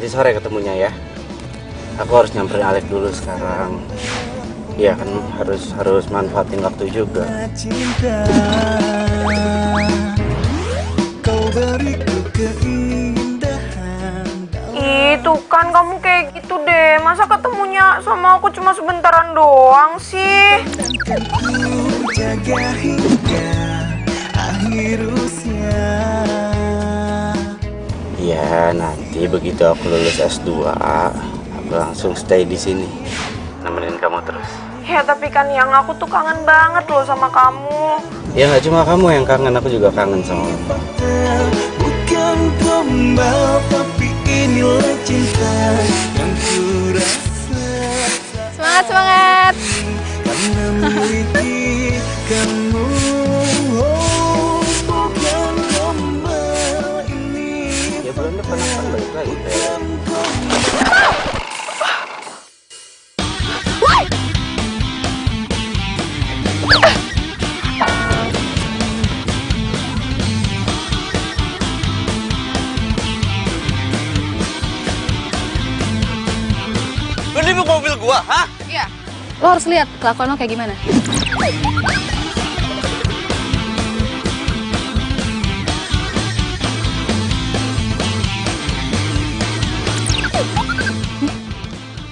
sore ketemunya ya. Aku harus nyamperin Alek dulu sekarang. Iya kan harus manfaatin waktu juga. Itu kan kamu kayak gitu deh. Masa ketemunya sama aku cuma sebentaran doang sih? Iya, nanti begitu aku lulus S2, aku langsung stay di sini. Nemenin kamu terus. Ya tapi kan yang aku tuh kangen banget loh sama kamu. Ya nggak cuma kamu yang kangen, aku juga kangen sama kamu. Bukan gombal, tapi inilah cinta yang kurasa. Semangat, semangat. Karena memiliki kamu. Oh, bukan gombal ini. Ya bulan depan akan balik lagi. Lu nibuk mobil gua, hah? Iya. Lo harus lihat kelakuan lo kayak gimana.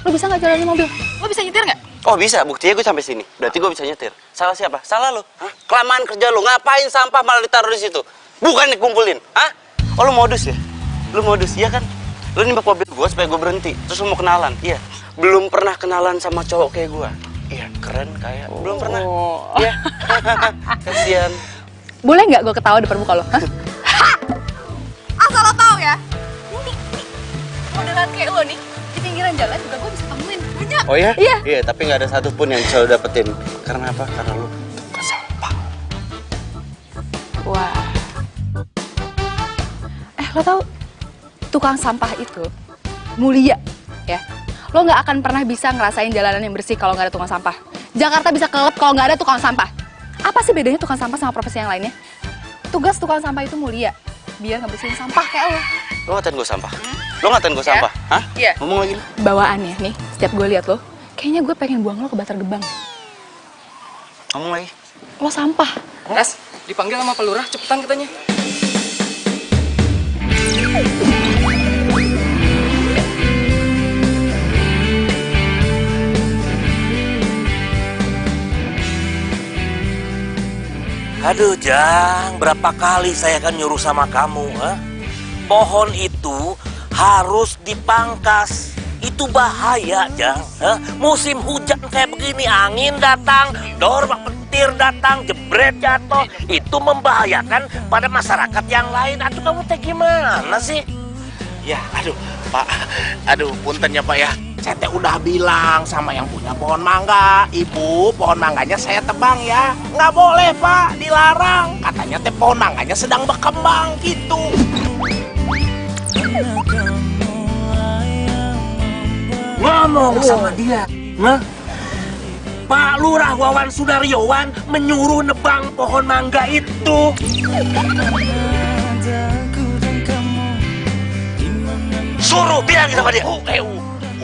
Lo bisa nggak jalanin mobil? Lo bisa nyetir nggak? Oh bisa, buktinya gue sampai sini. Berarti gue bisa nyetir. Salah siapa? Salah lu. Hah? Kelamaan kerja lu. Ngapain sampah malah ditaruh di situ? Bukan dikumpulin. Hah? Oh lu modus ya? Lu modus, iya kan? Lu nimbak mobil gue supaya gue berhenti. Terus lu mau kenalan. Iya. Belum pernah kenalan sama cowok kayak gue. Iya, keren kayak. Belum pernah. Iya. Kasian. Boleh nggak gue ketawa depan muka lo? Hah? Asal lo tau ya, nih, modelan kayak lo nih, di pinggiran jalan juga gue bisa temuin. Banyak. Oh ya? Iya. Iya, tapi nggak ada satupun yang bisa lu dapetin. Karena apa? Karena lu tukang sampah. Wah. Lo tau, tukang sampah itu mulia, ya. Lo nggak akan pernah bisa ngerasain jalanan yang bersih kalau nggak ada tukang sampah. Jakarta bisa kelelep kalau nggak ada tukang sampah. Apa sih bedanya tukang sampah sama profesi yang lainnya? Tugas tukang sampah itu mulia, biar ngebersihin sampah kayak lo. Lo ngatain gue sampah? Lo ngatain gue sampah? Hah? Iya. Ngomong lagi. Bawaannya nih, setiap gue lihat lo, kayaknya gue pengen buang lo ke Bantar Gebang. Ngomong lagi. Lo sampah. Ras, dipanggil sama Pak Lurah, cepetan katanya. Aduh Jang, berapa kali saya kan nyuruh sama kamu, pohon itu harus dipangkas. Itu bahaya Jang, musim hujan kayak begini, angin datang, dormak petir datang, jebret jatuh, itu membahayakan pada masyarakat yang lain. Aduh kamu teh gimana sih? Ya, aduh Pak, aduh punten ya Pak ya. Saya teh udah bilang sama yang punya pohon mangga, Ibu, pohon mangganya saya tebang ya. Nggak boleh Pak, dilarang. Katanya teh pohon mangganya sedang berkembang gitu. Ngomong sama dia, Pak Lurah Wawan Sudaryowan menyuruh nebang pohon mangga itu. Suruh bilang sama dia.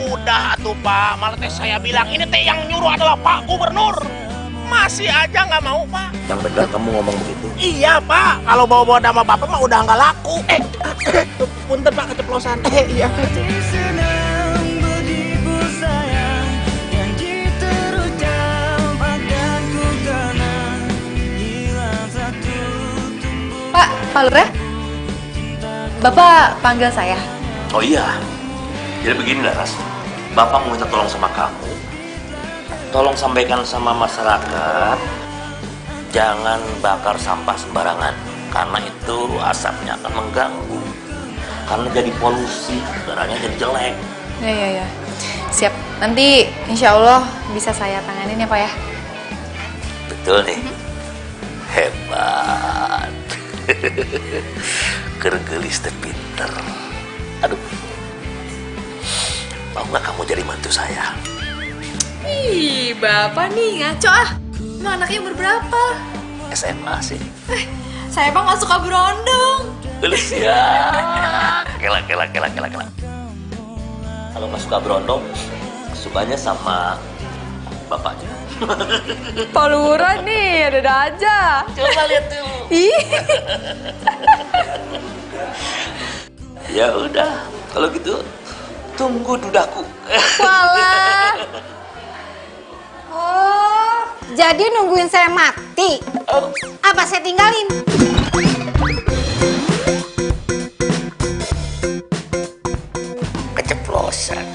Udah tuh Pak, malah teh saya bilang ini teh yang nyuruh adalah Pak Gubernur. Masih aja nggak mau Pak. Yang benar kamu ngomong begitu. Iya Pak, kalau bawa-bawa nama Bapak mah udah nggak laku. Punten Pak keceplosan. Iya. Pak Lurah, Bapak panggil saya. Oh iya, jadi begini Laras, Bapak mau minta tolong sama kamu. Tolong sampaikan sama masyarakat, jangan bakar sampah sembarangan, karena itu asapnya akan mengganggu. Karena jadi polusi, udaranya jadi jelek. Ya. Siap, nanti insya Allah bisa saya tanganin ya Pak ya. Betul nih, hebat. Gergelis teh pinter. Aduh, mau nggak kamu jadi mantu saya? Ih, Bapak nih ngaco ah. Emang anaknya umur berapa? SMA sih. Saya emang gak suka berondong. Lulus ya. Kela. kalau nggak suka berondong, sukanya sama bapaknya. Pak Lurah nih, ada aja. Coba lihat dulu. Ih. Ya udah, kalau gitu tunggu dudaku. Walah. Oh, jadi nungguin saya mati? Apa saya tinggalin? Keceplosan.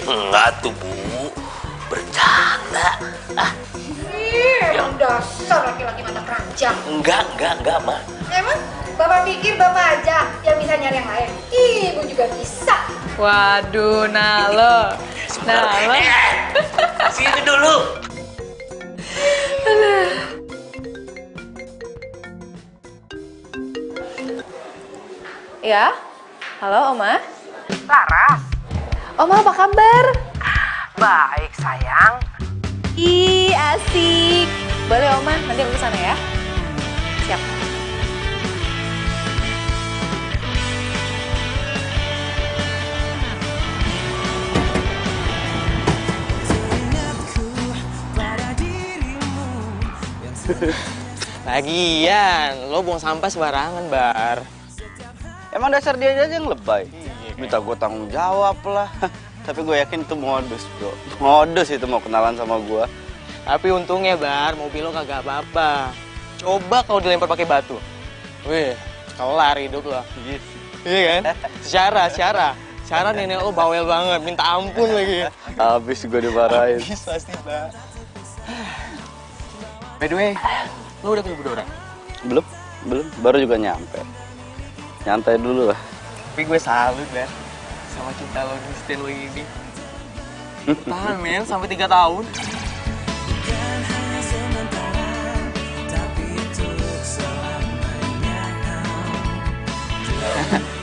Enggak tuh, Bu. Bercanda. Yang dasar laki-laki mata keranjang. Enggak, Ma. Emang Bapak pikir Bapak aja yang bisa nyari yang lain? Ibu juga bisa. Waduh, Nalo. Nalo. Sini dulu. Ya? Halo, Oma? Laras, Oma, apa kabar? baik sayang. Ih, asik. Boleh, Oma. Nanti aku kesana ya. Siap. Lagian, lo buang sampah sembarangan, Bar. Emang dasar dia aja yang lebay. Minta gue tanggung jawab lah. Tapi gue yakin itu modus, bro. Modus itu mau kenalan sama gue. Tapi untungnya, Bar, mobil lo kagak apa-apa. Coba kalau dilempar pakai batu. Wih, kelar hidup lo. Iya kan? Secara nenek lo bawel banget, minta ampun lagi. Habis gue dimarahin. Habis pasti, Bar. By the way, lo udah ketemu orang? Belum. Baru juga nyampe. Nyantai dulu lah. Tapi gue salut, Bar, sama cinta lo konsisten lo ini. Tahan, men, sampai 3 tahun.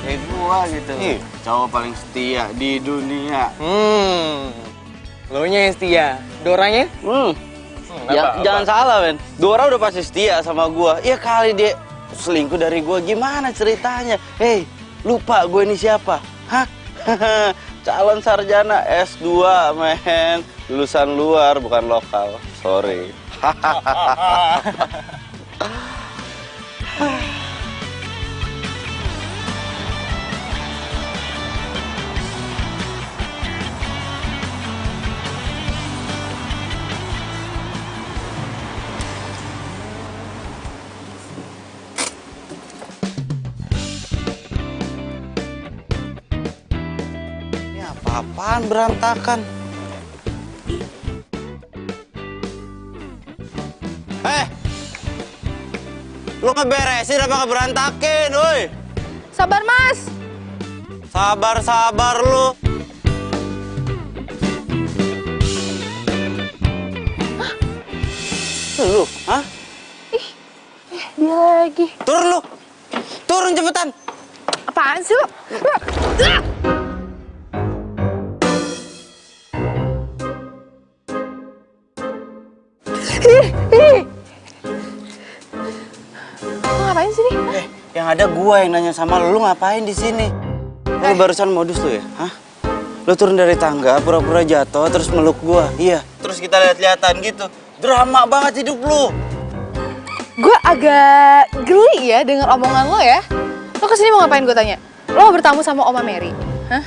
Kayak gua gitu. Cowok paling setia di dunia. Lo nya yang setia, Doranya? Jangan salah, men. Dora udah pasti setia sama gua. Ya kali dia selingkuh dari gua, gimana ceritanya? Hei, lupa gue ini siapa? Hah? Calon sarjana S2, men. Lulusan luar, bukan lokal. Sorry. Apaan berantakan? Lu ngeberesin apa ngeberantakin, woi? Sabar, Mas. Sabar lu. Lu, hah? Dia lagi. Turun lu. Turun cepetan. Apaan sih lo? Lo ngapain sih nih? Yang ada gua yang nanya sama lu ngapain di sini? Lu barusan modus lu ya? Hah? Lu turun dari tangga, pura-pura jatuh, terus meluk gua. Iya. Terus kita lihat-lihatan gitu. Drama banget hidup lu. Gue agak geli ya dengan omongan lo ya. Lo kesini mau ngapain gue tanya? Lo mau bertamu sama Oma Mary? Hah?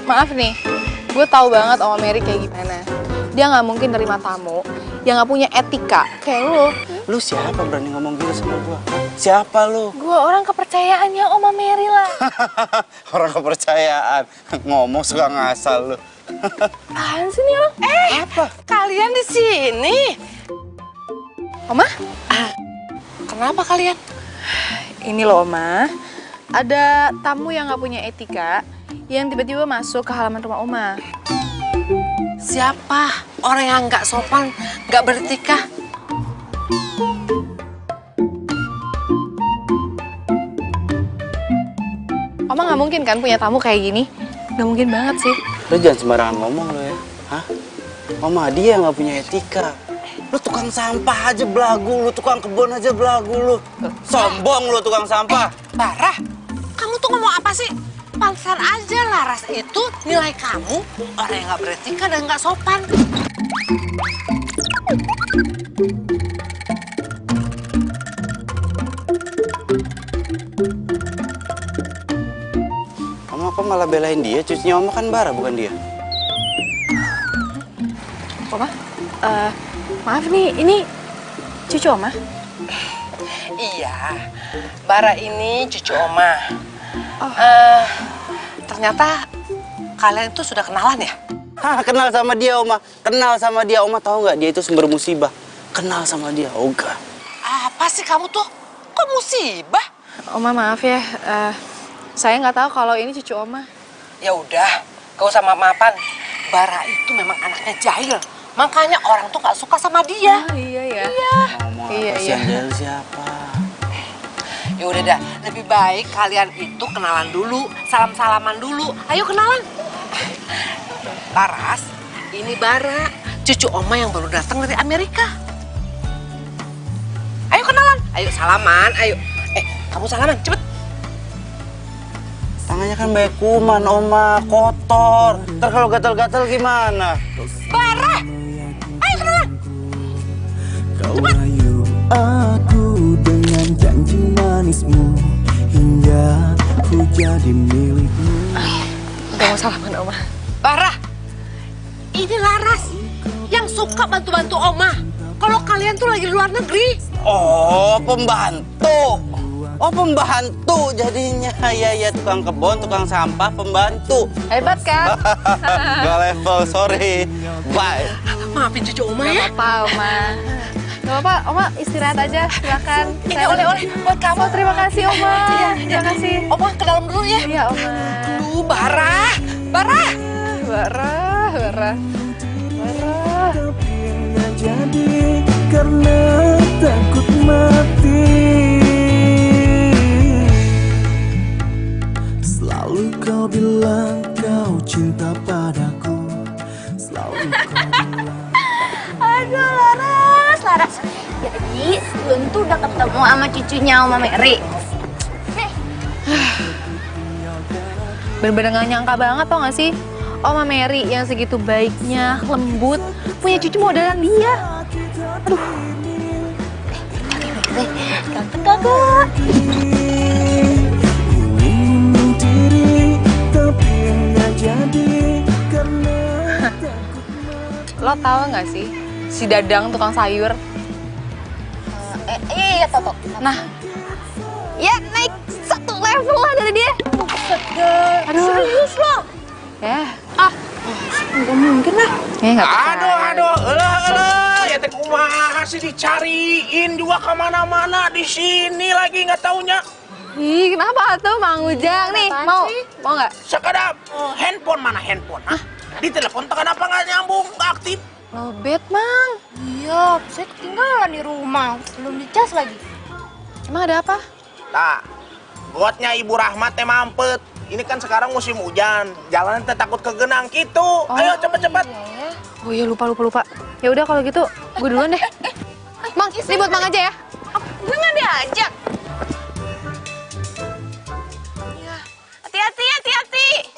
Maaf nih, gue tahu banget Oma Mary kayak gimana. Dia nggak mungkin nerima tamu yang nggak punya etika kayak lo. Lu siapa berani ngomong gitu sama gua? Hah? Siapa lu? Gue orang kepercayaannya Oma Mary lah. Orang kepercayaan. Ngomong suka ngasal lu. Apaan sih nih orang? Apa? Kalian di sini? Oma? Kenapa kalian? Ini loh Oma, ada tamu yang nggak punya etika yang tiba-tiba masuk ke halaman rumah Oma. Siapa orang yang nggak sopan, nggak beretika? Oma nggak mungkin kan punya tamu kayak gini? Nggak mungkin banget sih. Lu jangan sembarangan ngomong lu ya. Hah? Oma dia nggak punya etika. Lu tukang sampah aja belagu, lu tukang kebun aja belagu lu. Sombong lu tukang sampah. Barah, kamu tuh tuh ngomong apa sih? Pantesan aja Laras itu nilai kamu orang yang nggak beretika dan nggak sopan. Oma kok malah belain dia? Cucunya Oma kan Bara, bukan dia. Oma, maaf nih, ini cucu Oma? Iya, Bara ini cucu Oma. Ternyata kalian itu sudah kenalan ya? Hah, kenal sama dia Oma. Kenal sama dia Oma, tahu nggak? Dia itu sumber musibah. Kenal sama dia, Oga. Apa sih kamu tuh? Kok musibah? Oma maaf ya, saya nggak tahu kalau ini cucu Oma. Ya udah, gak usah maaf-maafan. Bara itu memang anaknya jahil. Makanya orang tuh nggak suka sama dia. Oh, iya ya. Iya. Kasihan siapa? Ya udah dah, lebih baik kalian itu kenalan dulu, salam-salaman dulu. Ayo kenalan. Laras, ini Bara, cucu Oma yang baru datang dari Amerika. Ayo kenalan, ayo salaman, ayo. Kamu salaman, cepet. Tangannya kan banyak kuman, Oma, kotor. Ntar kalau gatal-gatal gimana? Bara, ayo kenalan. Kau rayu aku dengan janji manismu hingga ku jadi milikmu. Udah mau salaman Oma. Bara, ini Laras yang suka bantu-bantu Oma. Kalau kalian tuh lagi di luar negeri. Oh, pembantu. Oh, pembantu jadinya. Ya, tukang kebun, tukang sampah, pembantu. Hebat kan? Gak level, sorry. Bye. Maafin cucu Oma ya. Gak apa-apa Oma. Gak apa-apa, Oma istirahat aja, silakan. Ini oleh-oleh buat kamu. Oh, terima kasih Oma. Terima kasih. Oma ke dalam dulu ya. Iya Oma. Bara. Tapi nggak jadi karena takut mati. Selalu kau bilang kau cinta padaku. Selalu kau bilang. Aduh, Laras. Jadi, Lun tuh udah ketemu sama cucunya Oma Mary. Bener-bener gak nyangka banget tau gak sih? Oma Mary yang segitu baiknya, lembut, punya cucu modelan dia. Aduh. Kakak. Ingin diri tapi nggak jadi karena takut. Lo tau gak sih? Si Dadang tukang sayur. Iya, Toto. Nah, ya naik satu level lah dari dia. Aduh. Serius lo? Ya. Nggak mungkin lah. Nggak percaya. Aduh, elah, ya teh kumaha sih dicariin juga kemana-mana di sini lagi nggak taunya. Ih, kenapa tuh Mang Ujang nih? Mau nggak? Sekedar handphone mana handphone? Hah? Di telepon tekan apa nggak nyambung, nggak aktif? Lobet, Mang. Iya, saya ketinggalan di rumah. Belum dicas lagi. Emang ada apa? Tak, gotnya Ibu Rahmat teh mampet. Ini kan sekarang musim hujan, jalanan teh takut kegenang gitu. Ayo cepet-cepet. Oh iya, lupa. Ya udah kalau gitu, gue duluan deh. Mang, ini buat Mang aja ya. Gue nggak diajak. Hati-hati.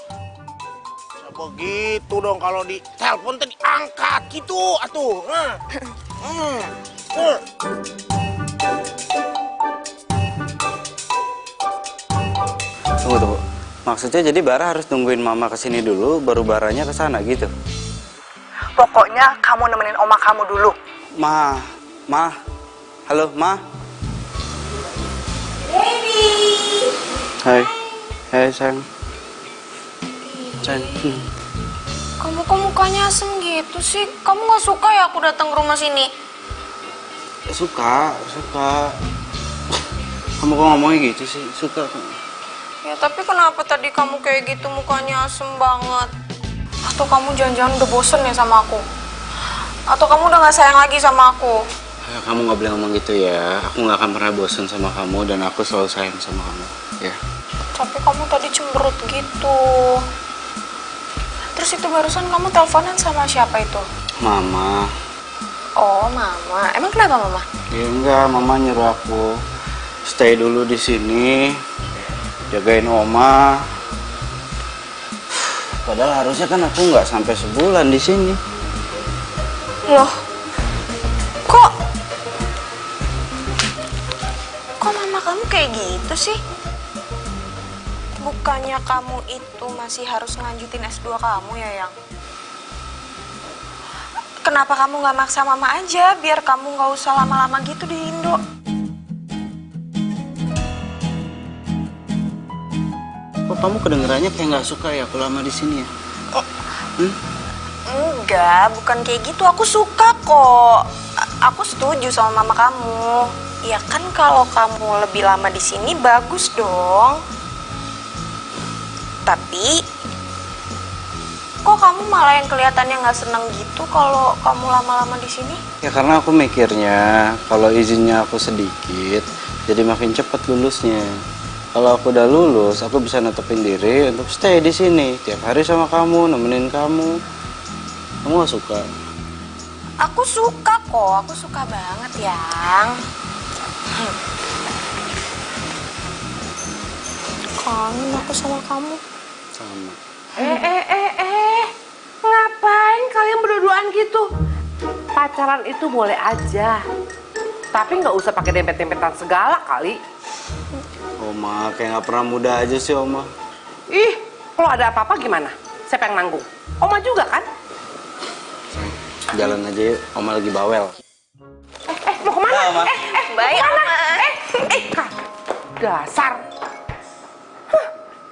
Begitu dong kalau di telepon teh diangkat gitu atuh. Tunggu. Maksudnya jadi Bara harus nungguin Mama kesini dulu, baru Baranya kesana gitu? Pokoknya kamu nemenin oma kamu dulu. Ma. Halo, Ma. Baby. Hai sayang. Kamu kok mukanya asem gitu sih? Kamu nggak suka ya aku datang ke rumah sini? Suka. Kamu kok ngomongnya gitu sih? Suka. Ya tapi kenapa tadi kamu kayak gitu mukanya asem banget? Atau kamu jangan-jangan udah bosen ya sama aku? Atau kamu udah gak sayang lagi sama aku? Ya, kamu gak boleh ngomong gitu ya. Aku gak akan pernah bosen sama kamu dan aku selalu sayang sama kamu. Ya. Tapi kamu tadi cemberut gitu. Terus itu barusan kamu teleponan sama siapa itu? Mama. Oh, Mama. Emang kenapa Mama? Ya enggak, Mama nyuruh aku stay dulu di sini. jagain Oma. Padahal harusnya kan aku nggak sampai sebulan di sini. Loh, kok mama kamu kayak gitu sih? Bukannya kamu itu masih harus ngelanjutin S2 kamu ya, Yang? Kenapa kamu nggak maksa mama aja biar kamu nggak usah lama-lama gitu di Indo? Kok kamu kedengerannya kayak nggak suka ya aku lama di sini ya? Enggak, bukan kayak gitu. Aku suka kok. Aku setuju sama mama kamu. Ya kan kalau kamu lebih lama di sini bagus dong. Tapi kok kamu malah yang kelihatannya nggak seneng gitu kalau kamu lama-lama di sini? Ya karena aku mikirnya kalau izinnya aku sedikit, jadi makin cepat lulusnya. Kalau aku udah lulus, aku bisa netepin diri untuk stay di sini tiap hari sama kamu, nemenin kamu. Kamu gak suka? Aku suka kok, aku suka banget, Yang. Kangen aku sama kamu. Sama. Ngapain kalian berdua-duaan gitu? Pacaran itu boleh aja, tapi nggak usah pakai dempet-dempetan segala kali. Oma, kayak nggak pernah muda aja sih Oma. Ih, kalau ada apa-apa gimana? Siapa yang nanggung? Oma juga kan? Jalan aja yuk, Oma lagi bawel. Mau kemana? Nah, Oma. Baik, Oma. Dasar.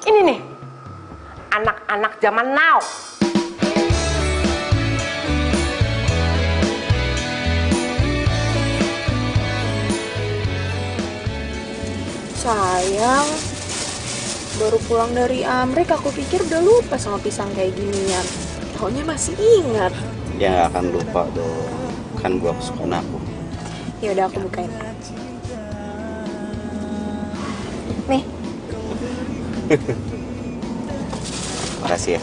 Ini nih, anak-anak zaman now. Sayang, baru pulang dari Amrik, aku pikir udah lupa sama pisang kayak ginian. Taunya masih ingat. Ya nggak akan lupa dong, kan gua kesukaan aku. Ya udah aku bukain. Nih. Makasih ya.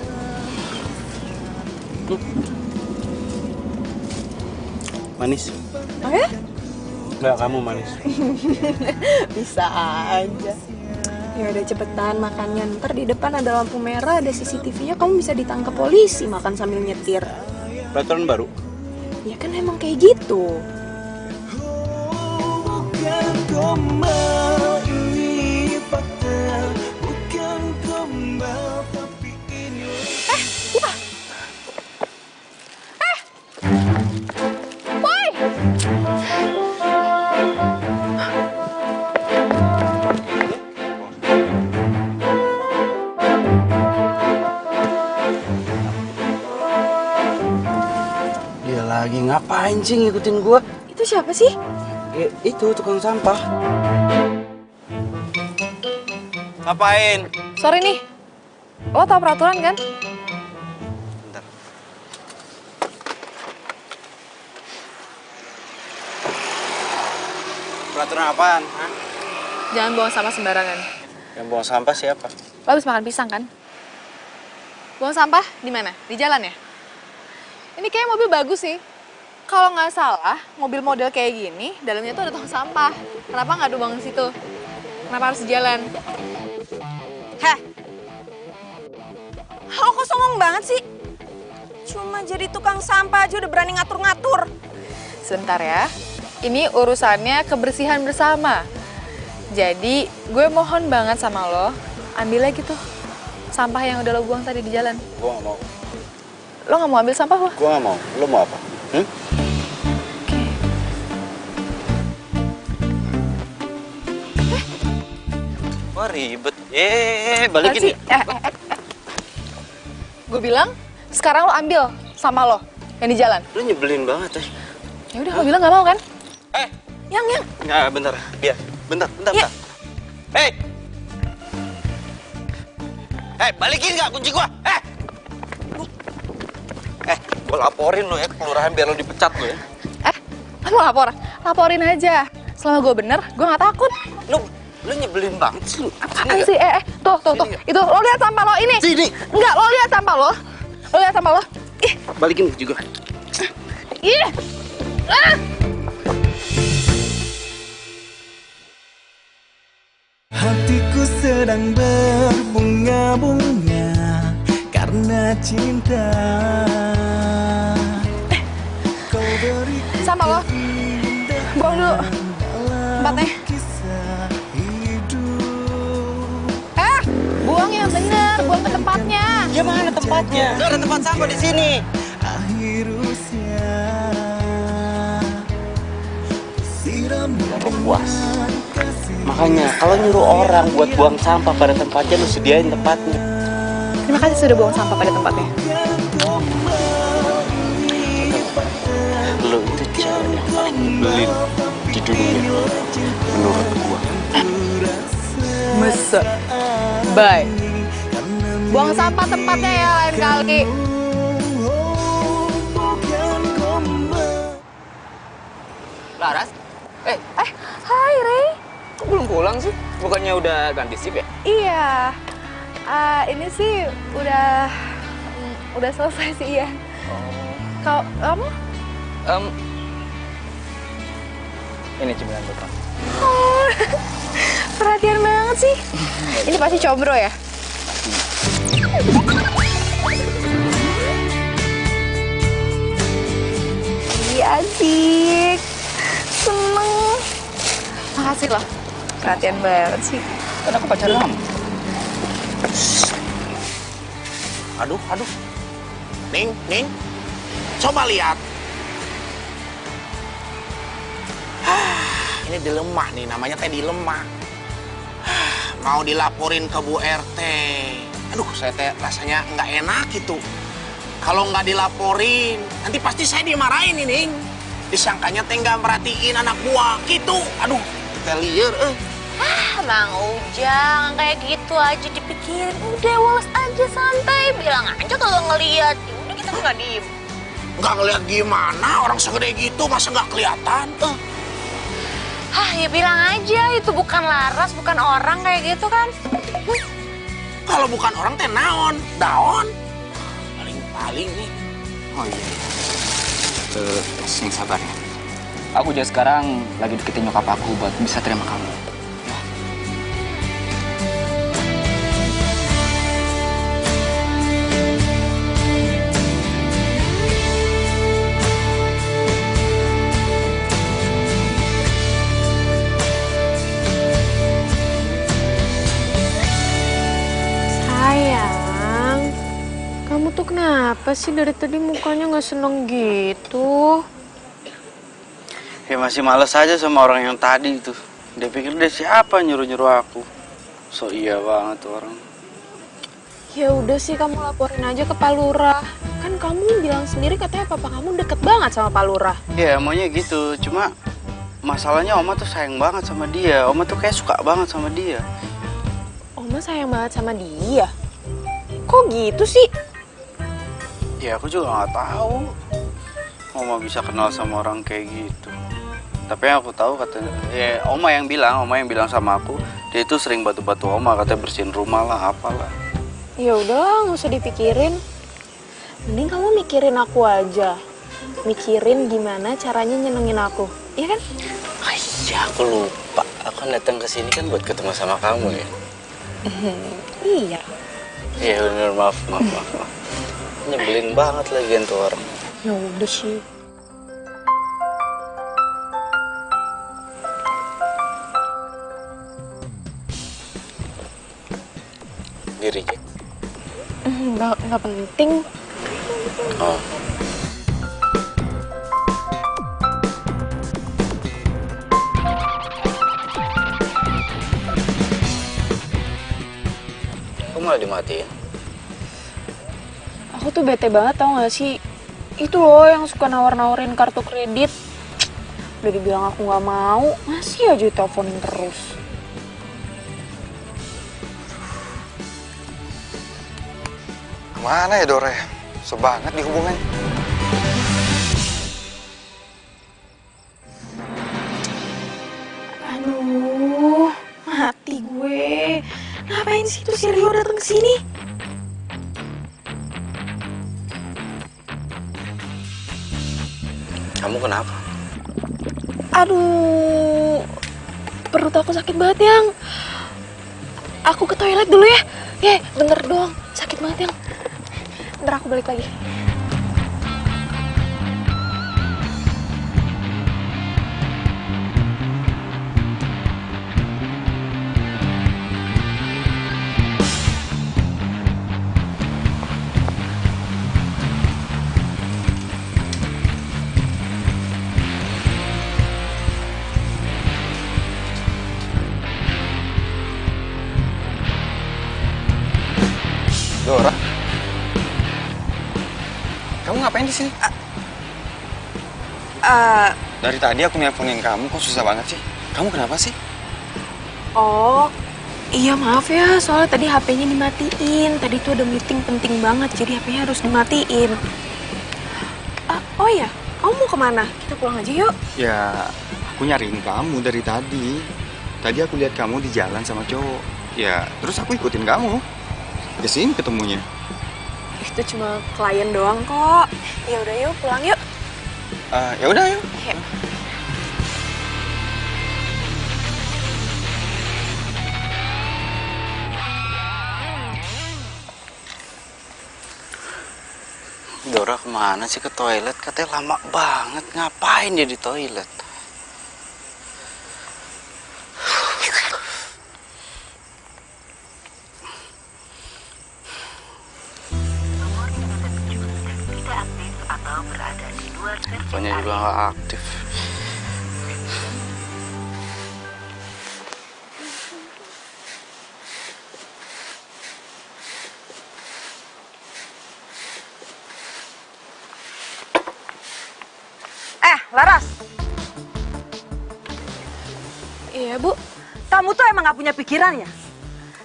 Manis? Oh ya? Nggak, kamu manis. Bisa aja. Ya udah cepetan makannya. Ntar di depan ada lampu merah, ada CCTV-nya, kamu bisa ditangkap polisi makan sambil nyetir. Peraturan baru? Ya kan emang kayak gitu. Bukan gombal, ini fakta. Bukan gombal, tapi ini Boy! Dia lagi ngapain sih ngikutin gua? Itu siapa sih? Itu tukang sampah. Ngapain? Sorry nih, lo tau peraturan kan? Bentar. Peraturan apaan? Hah? Jangan buang sampah sembarangan. Yang buang sampah siapa? Lo habis makan pisang kan? Buang sampah di mana? Di jalan ya? Ini kayak mobil bagus sih. Kalau nggak salah, mobil model kayak gini, dalamnya tuh ada tong sampah. Kenapa nggak dibuang di situ? Kenapa harus di jalan? Heh. Lo kok songong banget sih? Cuma jadi tukang sampah aja udah berani ngatur-ngatur. Sebentar ya. Ini urusannya kebersihan bersama. Jadi, gue mohon banget sama lo, ambil lagi tuh sampah yang udah lo buang tadi di jalan. Gua nggak mau. Lo nggak mau ambil sampah lo? Gua nggak mau. Lo mau apa? Wah ribet. Balikin. Gue bilang, sekarang lo ambil sampah lo yang di jalan. Lo nyebelin banget ya. Ya udah, lo bilang nggak mau kan? Yang. Nggak, bentar. Biar. Bentar. Ya. Hei, balikin nggak kunci gua? Gua laporin lo ya ke kelurahan biar lo dipecat lo ya. Lo mau lapor? Laporin aja. Selama gue bener, gue nggak takut. Lo nyebelin banget sih. Apaan sih? Tuh. Itu, lo lihat sampah lo ini. Sini. Enggak, lo lihat sampah lo. Lo lihat sampah lo. Ih. Balikin kunci gua. Ih. hatiku sedang berbunga-bunga karena cinta. Kau beri Sampah lo. Buang dulu. Tempatnya. kisah hidup. Buang yang bener, buang ke tempatnya. Ya mana tempatnya? Gak ada tempat sampah di sini. Akhir usia siram Puas. Makanya kalau nyuruh orang buat buang sampah pada tempatnya, lu sediain tempatnya. Terima kasih sudah buang sampah pada tempatnya. Lu itu cewek yang paling nyebelin di dunia menurut gua. Masa? Bye. Buang sampah tempatnya ya lain kali. Laras? Hai Ray. Kok belum pulang sih? Bukannya udah ganti shift ya? Iya. Ini sih udah selesai sih ya. Kamu? Ini cemilan buat kamu. Oh, perhatian banget sih. Ini pasti combro ya? Iya asik. Seneng. Makasih loh. Perhatian banget sih. Kan aku pacar kamu. Aduh. Ning. Coba lihat. Ini dilemah nih, namanya teh dilemah. Mau dilaporin ke Bu RT. Aduh, saya teh rasanya nggak enak gitu. Kalau nggak dilaporin, nanti pasti saya dimarahin ini. Disangkanya teh nggak merhatiin anak buah gitu. Aduh, kita liar. Bang Ujang, kayak gitu aja dipikirin. Udah, walas aja, santai. Bilang aja kalau ngeliat. Ya udah, kita nggak diem. Nggak ngeliat gimana, orang segede gitu masa nggak kelihatan? Ya bilang aja, itu bukan Laras, bukan orang kayak gitu kan. Kalau bukan orang teh naon, daon. Paling nih. Oh iya. Yang sabar ya. Aku juga sekarang lagi deketin nyokap aku buat bisa terima kamu. Sayang, kamu tuh kenapa sih dari tadi mukanya nggak seneng gitu? Ya masih males aja sama orang yang tadi itu. Dia pikir dia siapa nyuruh-nyuruh aku. So iya banget tuh orang. Ya udah sih, kamu laporin aja ke Pak Lurah. Kan kamu bilang sendiri katanya papa kamu deket banget sama Pak Lurah. Ya maunya gitu, cuma masalahnya Oma tuh sayang banget sama dia. Oma tuh kayak suka banget sama dia. Oma sayang banget sama dia. Kok gitu sih? Ya aku juga nggak tahu. Oma bisa kenal sama orang kayak gitu. Tapi yang aku tahu katanya, ya Oma yang bilang sama aku, dia itu sering batu-batu Oma, katanya bersihin rumah lah, apalah. Ya udahlah, nggak usah dipikirin. Mending kamu mikirin aku aja. Mikirin gimana caranya nyenengin aku, iya kan? Iya, aku lupa. Aku kan datang ke sini kan buat ketemu sama kamu ya. Iya. Iya bener, maaf. Nyebelin banget lagi tuh orang. Ya udah sih. Diri. Nggak penting. Oh. Kok malah dimatiin? Aku tuh bete banget, tau gak sih? Itu loh yang suka nawar-nawarin kartu kredit. Udah dibilang aku nggak mau, masih aja teleponin terus. Mana ya Dore? Sebanget dihubungin. Aduh, mati gue. Ngapain sih tuh si Rio datang ke sini? Kamu kenapa? Aduh, perut aku sakit banget, Yang. aku ke toilet dulu ya. Ya, bentar doang. Sakit banget, Yang. Bentar aku balik lagi. Dora, kamu ngapain di sini? Dari tadi aku nelponin kamu, kok susah banget sih? Kamu kenapa sih? Oh, iya maaf ya, soalnya tadi HP-nya dimatiin. Tadi tuh ada meeting penting banget, jadi HP-nya harus dimatiin. Oh iya, kamu mau kemana? Kita pulang aja yuk. Ya, aku nyariin kamu dari tadi. Tadi aku lihat kamu di jalan sama cowok. Ya, terus aku ikutin kamu. Ke sini ketemunya. Itu cuma klien doang kok. Ya udah yuk, pulang yuk. Ya udah yuk. Yuk. Dora kemana sih ke toilet? Katanya lama banget. Ngapain dia di toilet? Teleponnya juga nggak aktif. Laras, Iya, Bu. kamu tuh emang gak punya pikiran ya?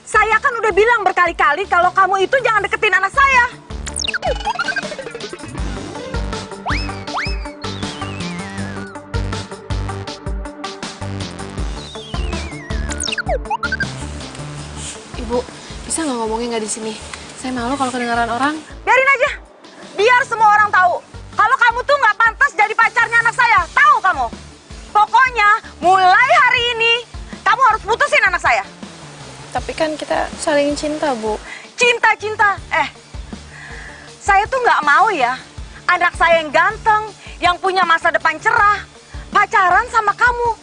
Saya kan udah bilang berkali-kali kalau kamu itu jangan deketin anak saya. Ibu, bisa nggak ngomongnya nggak di sini? Saya malu kalau kedengaran orang. Biarin aja, biar semua orang tahu kalau kamu tuh nggak pantas jadi pacarnya anak saya. Tahu kamu? Pokoknya mulai hari ini kamu harus putusin anak saya. Tapi kan kita saling cinta, Bu. Cinta-cinta, saya tuh nggak mau ya anak saya yang ganteng, yang punya masa depan cerah, pacaran sama kamu.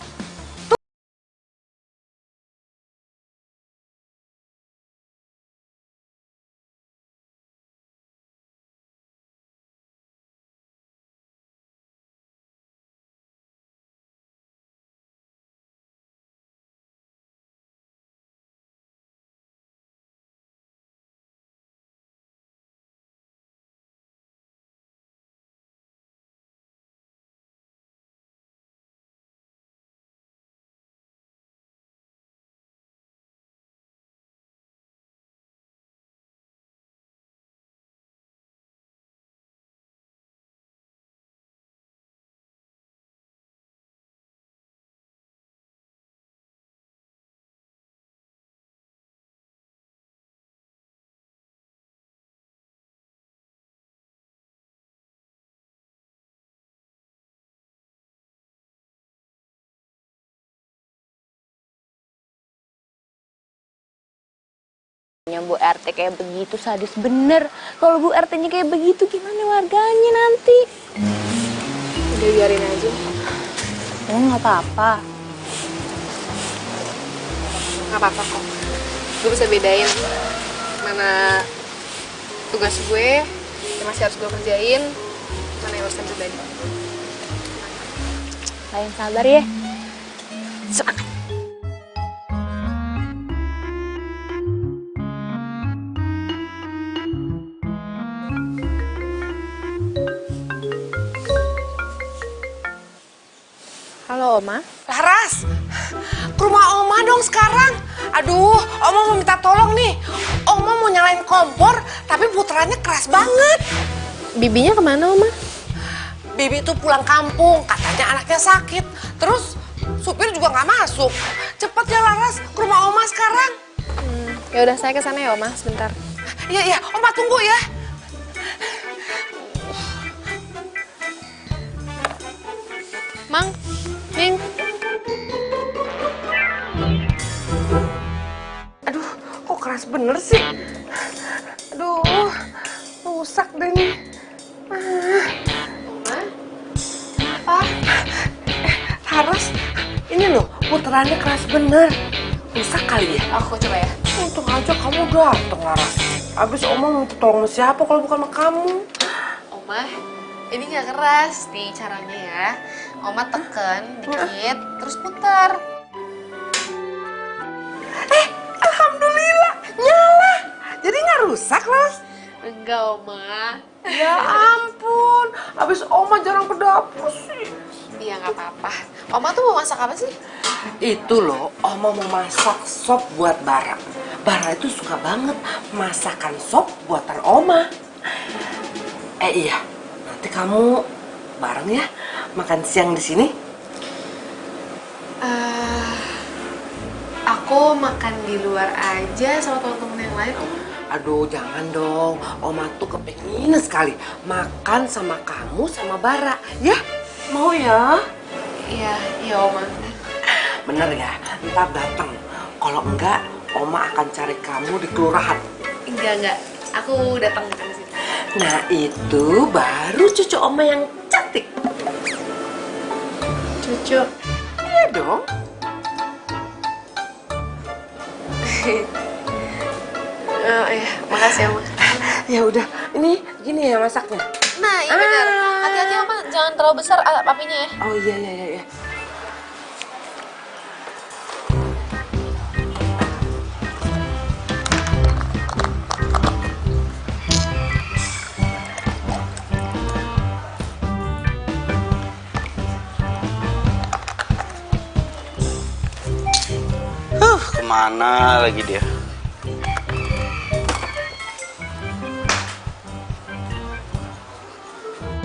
Bu RT kayak begitu sadis bener. Kalau Bu RT-nya kayak begitu gimana warganya nanti? Udah biarin aja. Oh nggak apa-apa. Nggak apa-apa kok. Gue bisa bedain mana tugas gue yang masih harus gue kerjain, mana yang urusan pribadi. Kalian sabar ya. Semangat. Halo, Oma. Laras, ke rumah Oma dong sekarang. Aduh, Oma mau minta tolong nih. Oma mau nyalain kompor, tapi putarannya keras banget. Bibinya kemana, Oma? Bibi tuh pulang kampung, katanya anaknya sakit. Terus supir juga nggak masuk. Cepet ya Laras, ke rumah Oma sekarang. Ya udah, saya ke sana ya, Oma, sebentar. Iya, iya, Oma tunggu ya. Mang, Ning. Aduh, bener sih. Aduh, rusak deh nih. Apa? Laras, ini loh puterannya keras bener. Rusak kali ya? Aku coba ya. Untung aja kamu dateng, Laras. Abis Oma minta tolong sama siapa kalau bukan sama kamu? Oma, ini nggak keras nih caranya ya. Oma tekan dikit, terus putar. Alhamdulillah, nyala. Jadi nggak rusak, Laras? Enggak, Oma. Ya ampun, abis Oma jarang ke dapur sih. Iya, nggak apa-apa. Oma tuh mau masak apa sih? Itu loh, Oma mau masak sop buat Bara. Bara itu suka banget masakan sop buatan Oma. Iya, nanti kamu bareng ya makan siang di sini. Aku makan di luar aja sama teman-teman yang lain, Oma. Aduh, jangan dong. Oma tuh kepengen sekali makan sama kamu sama Bara. Ya, mau ya? Iya, Oma. Bener ya, ntar datang. Kalau enggak, Oma akan cari kamu di kelurahan. Enggak. Aku datang ke sini. Nah, itu baru cucu Oma yang cantik. Cucu. Iya dong. Iya, makasih, Oma. Ya udah, ini gini ya masaknya. Nah, iya benar. Hati-hati, Oma. Jangan terlalu besar apinya ya. Oh iya. Kemana lagi dia?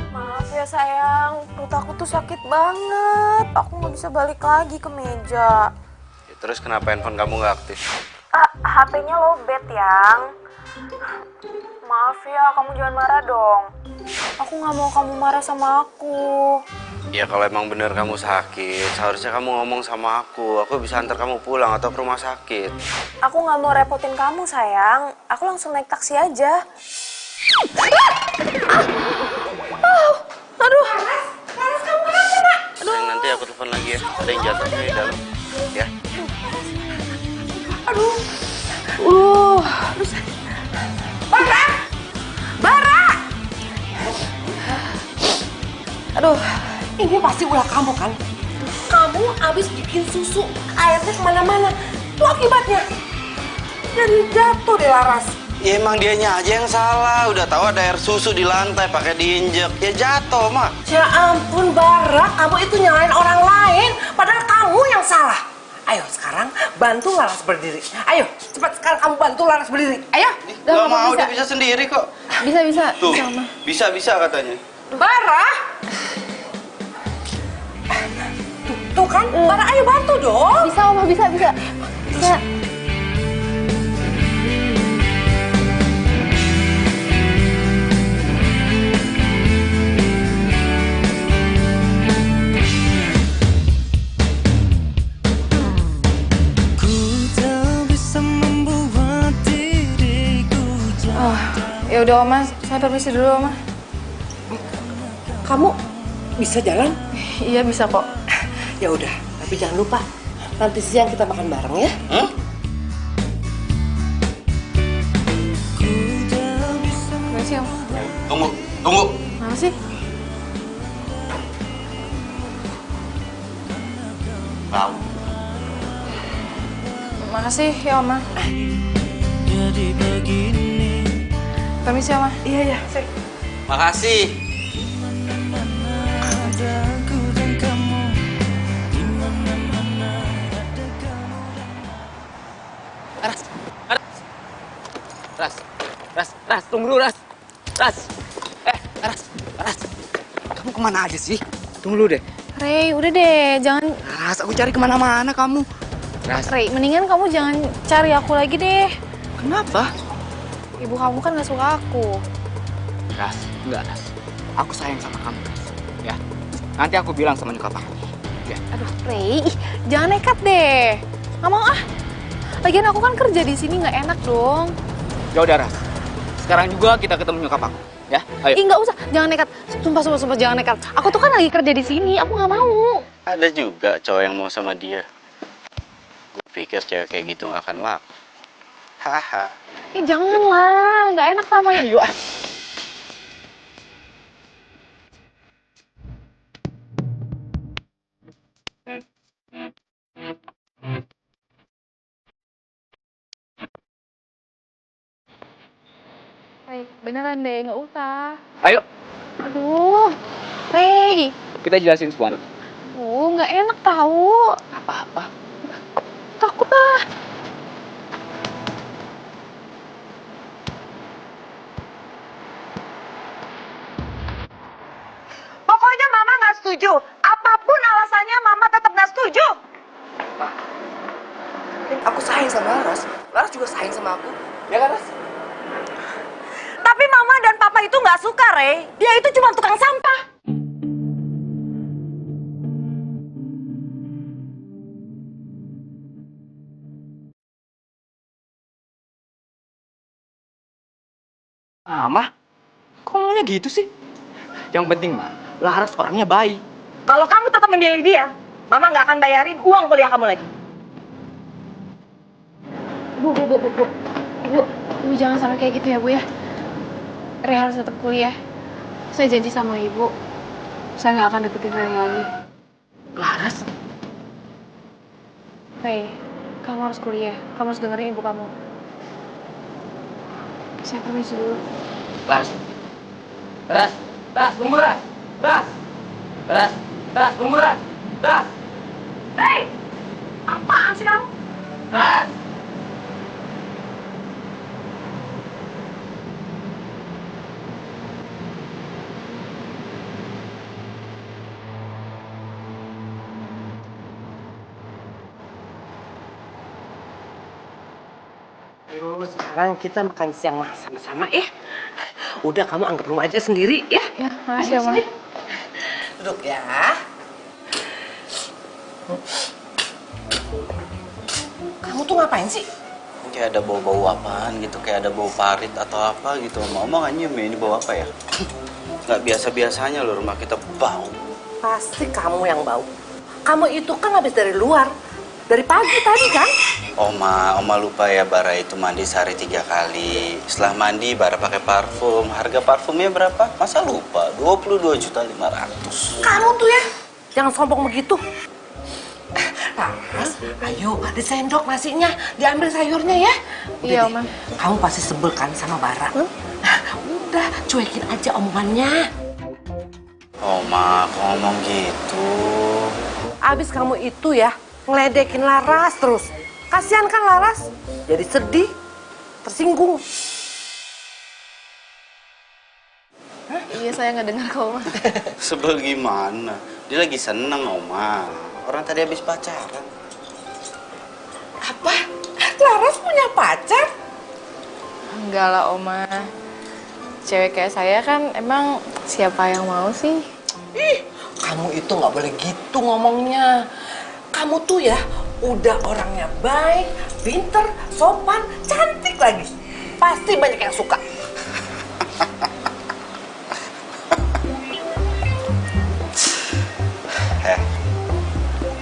Maaf ya sayang, perut aku tuh sakit banget. Aku nggak bisa balik lagi ke meja. Ya, terus kenapa handphone kamu nggak aktif? HP-nya lowbat, Yang. Maaf ya, kamu jangan marah dong. Aku nggak mau kamu marah sama aku. Ya kalau emang bener kamu sakit, seharusnya kamu ngomong sama aku. Aku bisa antar kamu pulang atau ke rumah sakit. Aku nggak mau repotin kamu, sayang. Aku langsung naik taksi aja. Aduh. Laras, kamu kenapa, Nak? Sayang, nanti aku telepon lagi ya. Ada yang jatuh di dalam. Ya. Aduh. Bara! Aduh. Ini pasti ulah kamu kan? Kamu abis bikin susu, airnya kemana-mana. Itu akibatnya. Jadi jatuh deh, Laras. Ya emang dianya aja yang salah. Udah tahu ada air susu di lantai, pakai diinjek. Ya jatuh, Mak. Ya ampun, Bara, kamu itu nyalain orang lain. Padahal kamu yang salah. Ayo sekarang bantu Laras berdiri. Ayo, cepat sekarang kamu bantu Laras berdiri. Ayo. Gak mau, dia bisa sendiri kok. Bisa. Tuh, bisa katanya. Bara! Tuh kan, Bara ayo bantu dong. Bisa, Oma, bisa. Ya udah, Oma, saya permisi dulu, Oma. Kamu bisa jalan? Iya, bisa kok. Ya udah, tapi jangan lupa nanti siang kita makan bareng ya. Makasih, Oma. Tunggu. Mana sih? Tahu. Makasih ya, Oma. Permisi, Oma. Iya, sih. Makasih. Ras, tunggu dulu, Ras. Ras. Ras. Kamu kemana aja sih? Tunggu dulu deh. Rey, udah deh, jangan. Ras, aku cari kemana-mana kamu. Rey, mendingan kamu jangan cari aku lagi deh. Kenapa? Ibu kamu kan gak suka aku. Ras, enggak Ras. Aku sayang sama kamu, Ras. Ya, nanti aku bilang sama nyokap aku. Ya. Aduh, Rey, jangan nekat deh. Gak mau ah. Lagian aku kan kerja di sini, nggak enak dong. Ya udah, Ras. Sekarang juga kita ketemu nyokap aku, ya. Ayo. Ih, nggak usah, jangan nekat. Sumpah, jangan nekat. Aku tuh kan lagi kerja di sini, aku nggak mau. Ada juga cowok yang mau sama dia. Gue pikir cewek kayak gitu gak akan laku. Haha. Ih, janganlah, nggak enak namanya. Ayo. Baik, beneran deh, nggak usah. Ayo. Aduh, Rey. Kita jelasin semua. Nggak enak tahu. Apa-apa. Takut ah. Pokoknya Mama nggak setuju. Apapun alasannya, Mama tetap nggak setuju. Aku sayang sama Laras. Laras juga sayang sama aku. Ya kan, Ras? Tapi Mama dan Papa itu nggak suka, Rey. Dia itu cuma tukang sampah. Mah, kok ngomongnya gitu sih? Yang penting, Mah, Laras orangnya baik. Kalau kamu tetap memilih dia, Mama nggak akan bayarin uang kuliah kamu lagi. Bu, jangan sampai kayak gitu ya, Bu ya. Rey harus tetap kuliah. Saya janji sama Ibu, saya nggak akan deketin Rey lagi. Laras? Rey, kamu harus kuliah. Kamu harus dengerin ibu kamu. Saya permisi dulu. Ras, tunggu Ras. Ras, tunggu Ras. Rey, apaan sih kamu? Ras. Sekarang kita makan siang sama-sama ya. Udah, kamu anggap rumah aja sendiri ya. Ya, makasih ya, Ma. Duduk ya. Kamu tuh ngapain sih? Kayak ada bau-bau apaan gitu, kayak ada bau parit atau apa gitu. Mama nggak nyium ya, ini bau apa ya? Nggak biasa-biasanya loh rumah kita bau. Pasti kamu yang bau. Kamu itu kan habis dari luar. Dari pagi tadi kan? Oma lupa ya Bara itu mandi sehari 3 kali. Setelah mandi Bara pakai parfum. Harga parfumnya berapa? Masa lupa? 22.500.000. Kamu tuh ya, jangan sombong begitu. Laras, ayo disendok nasinya, diambil sayurnya ya. Iya, Oma. Kamu pasti sebel kan sama Bara? Udah, cuekin aja omongannya. Oma, kok ngomong gitu? Abis kamu itu ya, ngeledekin Laras terus. Kasihan kan Laras, jadi sedih, tersinggung. Iya, saya nggak dengar kok, Oma. Sebel gimana? Dia lagi seneng, Oma. Orang tadi habis pacaran. Apa? Laras punya pacar? Enggak lah, Oma. Cewek kayak saya kan emang siapa yang mau sih? Ih, kamu itu nggak boleh gitu ngomongnya. Kamu tuh ya udah orangnya baik, pinter, sopan, cantik lagi. Pasti banyak yang suka.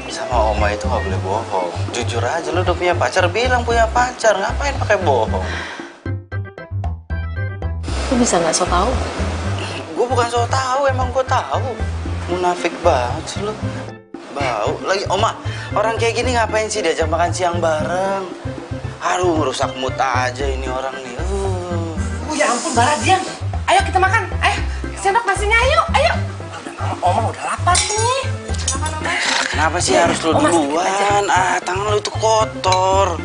Sama Oma itu nggak boleh bohong. Jujur aja, lu udah punya pacar, bilang punya pacar. Ngapain pakai bohong? Lu bisa nggak so tau? Gue bukan so tahu, emang gue tahu. Munafik banget sih lu. Bau lagi, Oma. Orang kayak gini ngapain sih diajak makan siang bareng? Aduh, ngerusak mood aja ini orang nih. Oh ya ampun, Bara, diam. Ayo kita makan. Ayo, sendok nasinya, ayo, ayo. Oma udah lapar nih. Kenapa sih harus lu duluan? Tangan lu itu kotor.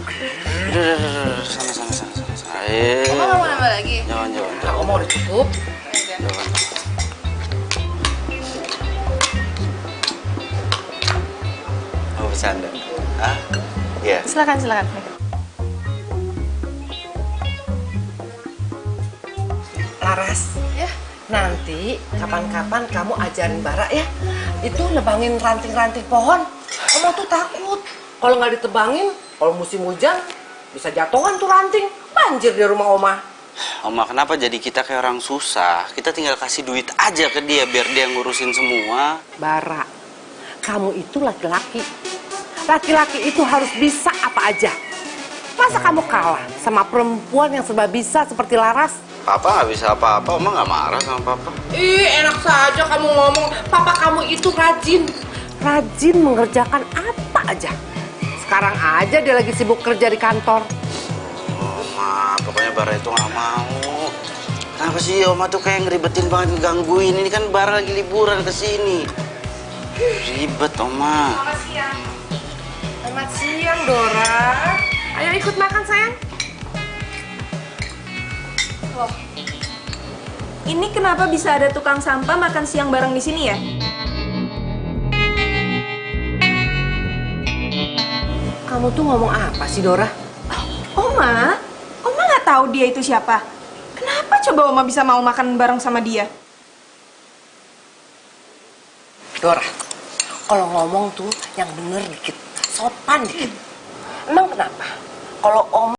Udah, sana. Ayo. Oma nggak mau nambah lagi? Jangan. Oma udah cukup. Jangan. Mau bercanda? Hah? Iya. Silakan. Laras. Ya. Nanti kapan-kapan kamu ajarin Bara ya. Itu nebangin ranting-ranting pohon. Oma tuh takut. Kalau nggak ditebangin, kalau musim hujan, Bisa jatuhan tuh ranting, banjir di rumah Oma. Oma, kenapa jadi kita kayak orang susah? Kita tinggal kasih duit aja ke dia biar dia ngurusin semua. Bara, kamu itu laki-laki. Laki-laki itu harus bisa apa aja. Masa kamu kalah sama perempuan yang serba bisa seperti Laras? Papa nggak bisa apa-apa, Oma nggak marah sama Papa. Ih, enak saja kamu ngomong. Papa kamu itu rajin. Rajin mengerjakan apa aja. Sekarang aja dia lagi sibuk kerja di kantor. Oma, pokoknya Bara itu nggak mau. Kenapa sih Oma tuh kayak ngeribetin banget, ngegangguin? Ini kan Bara lagi liburan ke sini. Ribet, Oma. Selamat siang. Selamat siang, Dora. Ayo ikut makan, sayang. Loh, ini kenapa bisa ada tukang sampah makan siang bareng di sini ya? Kamu tuh ngomong apa sih, Dora? Oma nggak tahu dia itu siapa. Kenapa coba Oma bisa mau makan bareng sama dia? Dora, kalau ngomong tuh yang bener dikit, sopan dikit. Emang kenapa? Kalau Om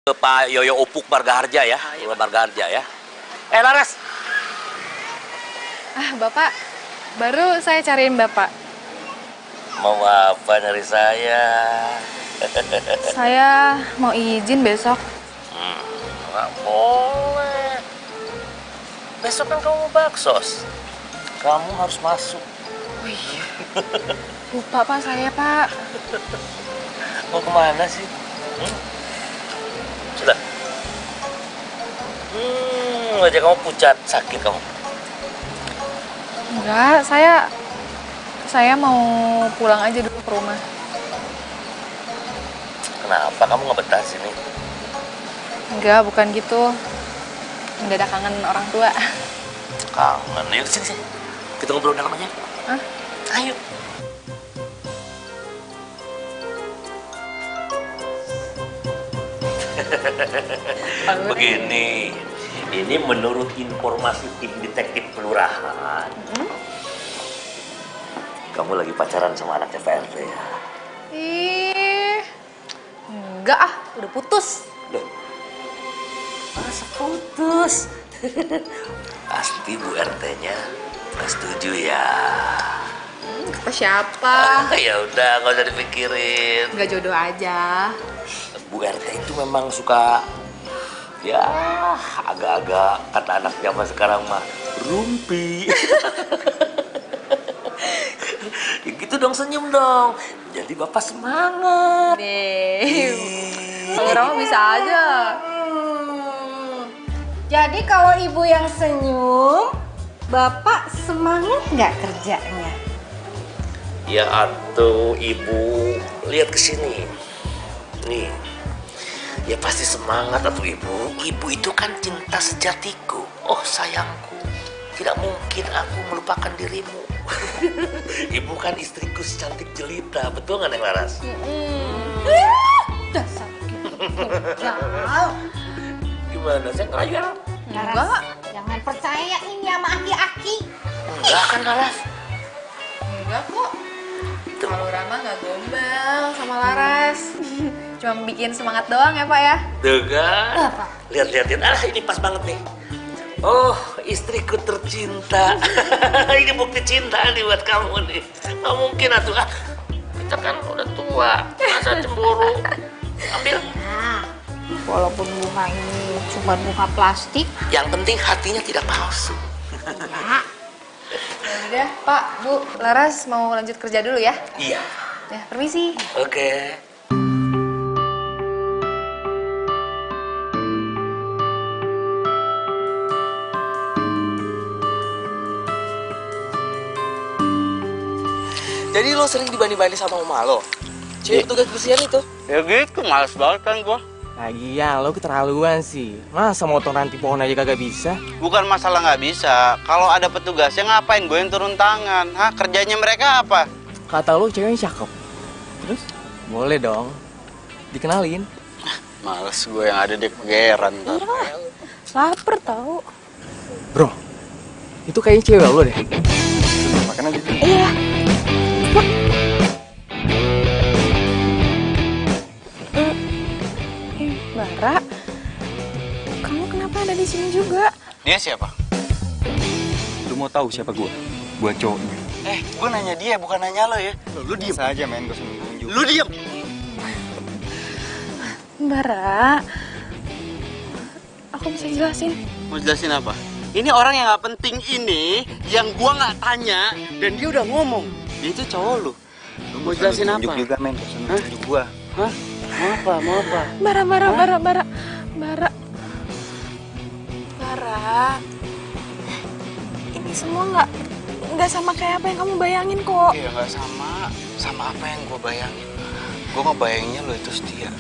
Ke Pak Yoyo Upuk Margaharja ya, Margaharja ya. Laras. Bapak, baru saya cariin Bapak. Mau apa dari saya? Saya mau izin besok. Nggak boleh. Besok kan kamu baksos. Kamu harus masuk. Lupa Pak saya, Pak. Mau kemana sih? Sudah. Wajah kamu pucat, sakit kamu. Enggak, saya mau pulang aja dulu ke rumah. Kenapa kamu nggak betah sini? Enggak, bukan gitu. Mendadak kangen orang tua. Kangen, yuk sini. Kita ngobrol dalam aja. Hah? Ayo. Begini, ini menurut informasi tim detektif kelurahan. Kamu lagi pacaran sama anaknya PRT ya? Ih, enggak udah putus. Loh, masa putus? Pasti Bu RT-nya nggak setuju ya? Kata siapa? Ya udah, nggak usah dipikirin. Nggak jodoh aja. Bu RT itu memang suka ya agak-agak kata anak zaman sekarang mah rumpi. Ya gitu dong, senyum dong. Jadi Bapak semangat. Kalau Rama bisa aja. Jadi kalau ibu yang senyum, Bapak semangat nggak kerjanya? Ya atuh Ibu, lihat ke sini. Nih. Ya pasti semangat atuh Ibu. Ibu itu kan cinta sejatiku. Oh sayangku, tidak mungkin aku melupakan dirimu. Ibu kan istriku secantik jelita, betul nggak Neng Laras? Dasar Gimana? Saya ngerayu ya? Enggak. Jangan percaya ini sama aki-aki. Enggak kan Laras? Enggak kok. Kalau Rama nggak gombal sama Laras. Cuma bikin semangat doang ya Pak ya? Tuh kan? Lihat. Ini pas banget nih. Oh, istriku tercinta. Ini bukti cinta nih buat kamu nih. Nggak mungkin atuh. kita kan udah tua, masa cemburu. Ambil. Walaupun bunga ini cuma bunga plastik. Yang penting hatinya tidak palsu. Udah, Pak, Bu, Laras mau lanjut kerja dulu ya? Iya. Ya, permisi. Oke. Jadi lo sering dibanding-banding sama oma lo? Cewek petugas bersihan itu? Ya gitu, males banget kan gua. Lagian lo keterlaluan sih. Masa motong ranting pohon aja kagak bisa? Bukan masalah nggak bisa. Kalau ada petugasnya ngapain gue yang turun tangan? Hah, kerjanya mereka apa? Kata lo ceweknya cakep. Terus? Boleh dong. Dikenalin. Males gue yang ada di kegeran ntar. Laper tau. Bro, itu kayaknya cewek lo deh. Makan aja. Iya. Bara, kamu kenapa ada di sini juga? Dia siapa? Lu mau tahu siapa gua? Gua cowoknya. Gue nanya dia, bukan nanya lo ya. Lu diem saja, men. Gua nunjuk. Lu diem. Bara, aku bisa jelasin. Mau jelasin apa? Ini orang yang nggak penting ini, yang gua nggak tanya, dan dia udah ngomong. Dia itu cowok lu. Lu mau jelasin apa? Nunjuk juga, men. Gua nunjuk gua. Hah? Mau apa? Bara. Ini semua nggak sama kayak apa yang kamu bayangin kok. Iya, nggak sama apa yang gue bayangin. Gue ngebayanginnya lo itu setia.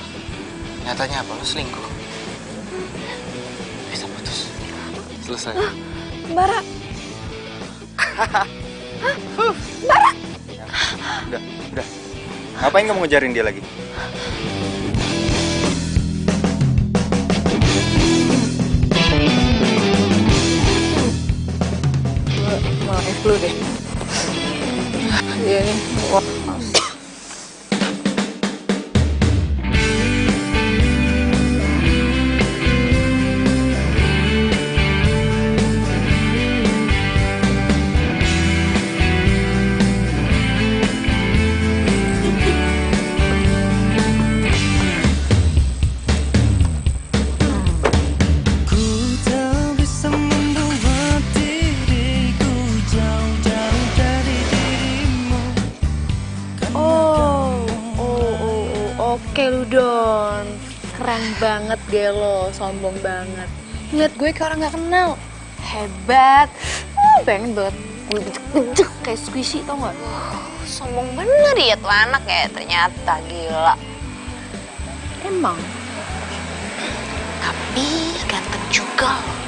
Nyatanya apa? Lo selingkuh. Bisa putus. Selesai. Bara. Bara. Udah. Ngapain kamu ngejarin dia lagi? Mau flu deh. Iya nih. Wah. Oke lu Don, keren banget deh lo, sombong banget. Lihat gue kayak orang gak kenal, hebat. Pengen banget gue bejek-bejek kayak squishy tau gak? Sombong bener ya tuh anak ya, ternyata gila. Emang? Tapi ganteng juga loh.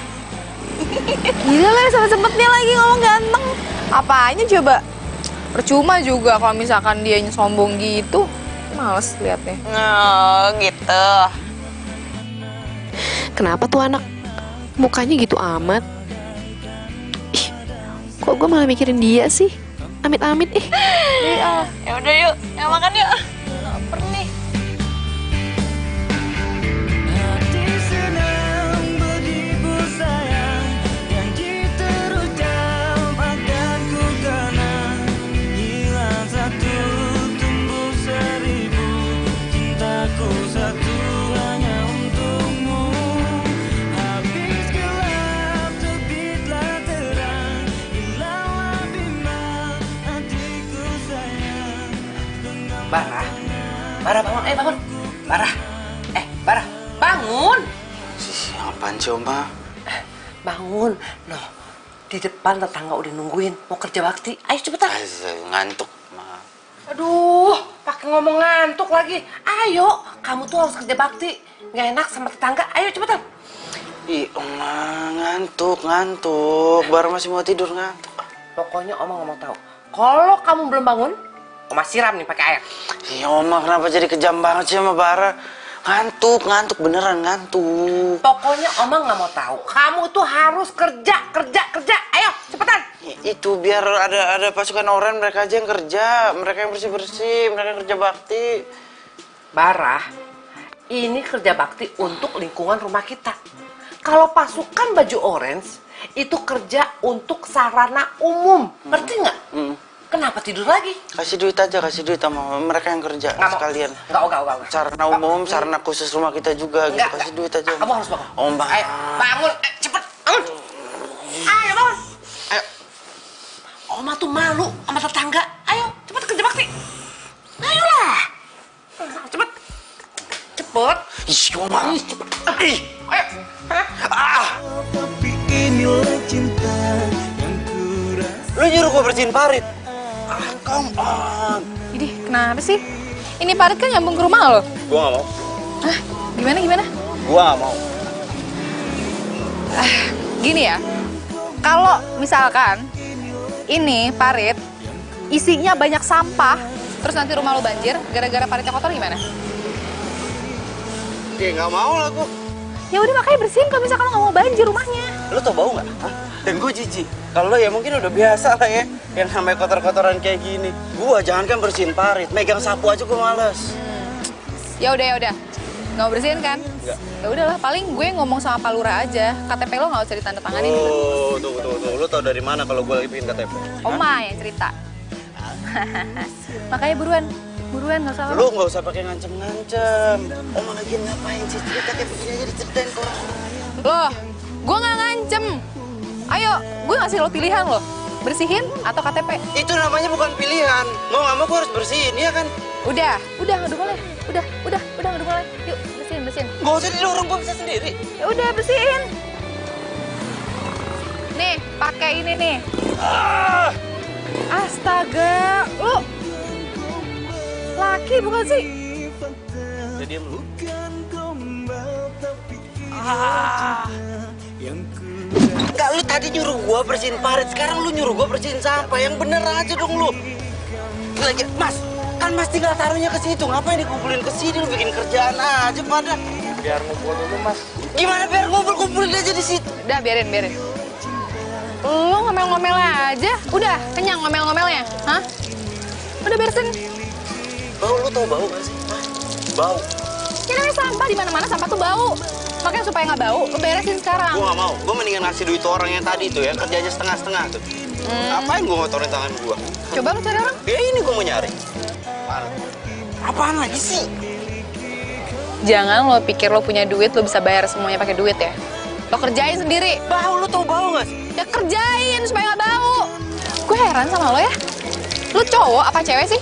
Gila lah, sempet-sempetnya lagi ngomong ganteng. Apanya coba? Percuma juga kalau misalkan dia sombong gitu. Males liatnya. Oh gitu. Kenapa tuh anak? Mukanya gitu amat. Ih, kok gue malah mikirin dia sih? Amit-amit ih. Ya udah yuk, makan yuk. Laper nih. Bara bangun, bangun. Bara, bangun. Apaan sih, Oma? Bangun. Loh, di depan tetangga udah nungguin mau kerja bakti. Ayo cepetan. Ngantuk, Ma. Aduh, pakai ngomong ngantuk lagi. Ayo, kamu tuh harus kerja bakti. Nggak enak sama tetangga. Ayo cepetan. Ih, Oma, ngantuk. Baru masih mau tidur, ngantuk. Pokoknya Oma nggak mau tahu. Kalau kamu belum bangun, Oma siram nih pakai air. Iya, Oma, kenapa jadi kejam banget sih sama Bara? Ngantuk, beneran ngantuk. Pokoknya Oma nggak mau tahu. Kamu tuh harus kerja. Ayo, cepetan. Itu biar ada pasukan orang, mereka aja yang kerja. Mereka yang bersih-bersih, mereka yang kerja bakti. Bara, ini kerja bakti untuk lingkungan rumah kita. Kalau pasukan baju orange, itu kerja untuk sarana umum. Ngerti nggak? kenapa tidur lagi? Kasih duit aja, kasih duit sama mereka yang kerja sekalian. Enggak. Sarana umum, sarana khusus rumah kita juga gitu. Kasih duit aja. Kamu harus bangun. Om Bang. Ayo, bangun. Cepet, bangun. Ayo, bangun. Ayo. Oma tuh malu sama tetangga. Ayo, cepet kerja bakti. Ayolah. Cepet. Ih, Oma. Cepet. Ayo. Tapi inilah cinta yang kurasa. Lu nyuruh gua bersihin parit. Come on. Idih, kenapa sih? Ini parit kan nyambung ke rumah lo. Gua nggak mau. Hah? Gimana? Gua nggak mau. Gini ya, kalau misalkan ini parit isinya banyak sampah, terus nanti rumah lo banjir gara-gara paritnya kotor gimana? Ya nggak mau lah gua. Ya udah makanya bersihin kalau misalkan lo nggak mau banjir rumahnya. Lu tau bau nggak? Dan gue jijik. Kalau ya mungkin udah biasa lah ya, yang namanya kotor-kotoran kayak gini. Gua jangan kan bersihin parit, megang sapu aja gua males. Ya udah. Nggak mau bersihin kan? Enggak. Ya udahlah, paling gue ngomong sama Pak Lurah aja. KTP lo nggak usah ditandatanganin. Oh, tuh. Lu tau dari mana kalau gua lagi bikin KTP? Oma yang cerita. Makanya buruan nggak usah. Lu nggak usah pakai ngancem-ngancem. Oma lagi ngapain sih? Cerita kayak begini aja diceritain ke orang. Loh, gue nggak ngancem. Ayo, gue ngasih lo pilihan lo. Bersihin atau KTP? Itu namanya bukan pilihan. Mau nggak mau gua harus bersihin, ya kan? Udah boleh. Udah boleh. Yuk, bersihin. Gak usah didorong, gua bisa sendiri. Ya udah, bersihin. Nih, pakai ini nih. Astaga, lu laki bukan sih? Jadi lu. Enggak, lu tadi nyuruh gua bersihin parit, sekarang lu nyuruh gua bersihin sampah. Yang bener aja dong lu. Lagi, Mas, kan Mas tinggal taruhnya ke situ. Ngapain dikumpulin ke sini? Lu bikin kerjaan aja pada. Biar ngumpul dulu, Mas. Gimana biar kumpulin aja di situ? Udah, biarin. Lu ngomel-ngomel aja. Udah, kenyang ngomel-ngomelnya. Hah? Udah beresin. Bau, lu tau bau gak sih? Hah? Bau. Ya namanya sampah, di mana-mana sampah tuh bau. Makanya supaya nggak bau, lu beresin sekarang. Gua nggak mau. Gua mendingan ngasih duit tuh orang yang tadi tuh ya, kerjanya setengah-setengah tuh. Ngapain gua ngotorin tangan gua? Coba lu cari orang. Ya ini gua mau nyari. Apaan lagi sih? Jangan lo pikir lo punya duit, lo bisa bayar semuanya pakai duit ya. Lo kerjain sendiri. Bau, lu tau bau nggak sih? Ya kerjain supaya nggak bau. Gue heran sama lo ya. Lo cowok apa cewek sih?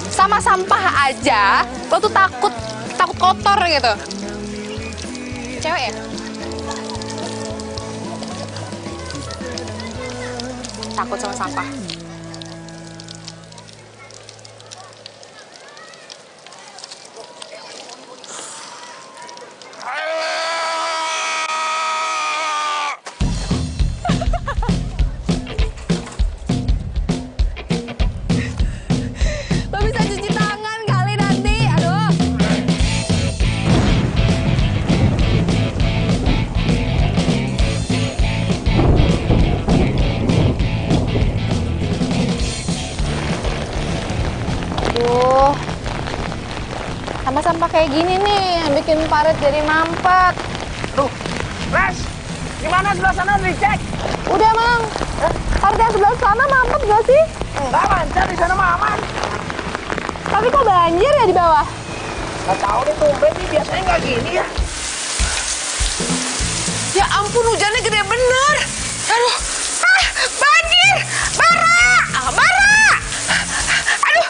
Sama sampah aja, lo tuh takut kotor gitu. Cewek ya? Takut sama sampah. Lo bisa cuci tangan kali nanti, aduh. Aduh, sampah-sampah kayak gini nih yang bikin parit jadi mampet. Duh, Les, gimana sebelah sana dicek? Udah, Mang. Parit yang sebelah sana mampet gak sih? Enggak, lancar di sana mah aman. Tapi kok banjir ya di bawah? Nggak tahu nih, tumben nih, biasanya nggak gini ya. Ya ampun, hujannya gede bener. Aduh, banjir! Bara! Aduh,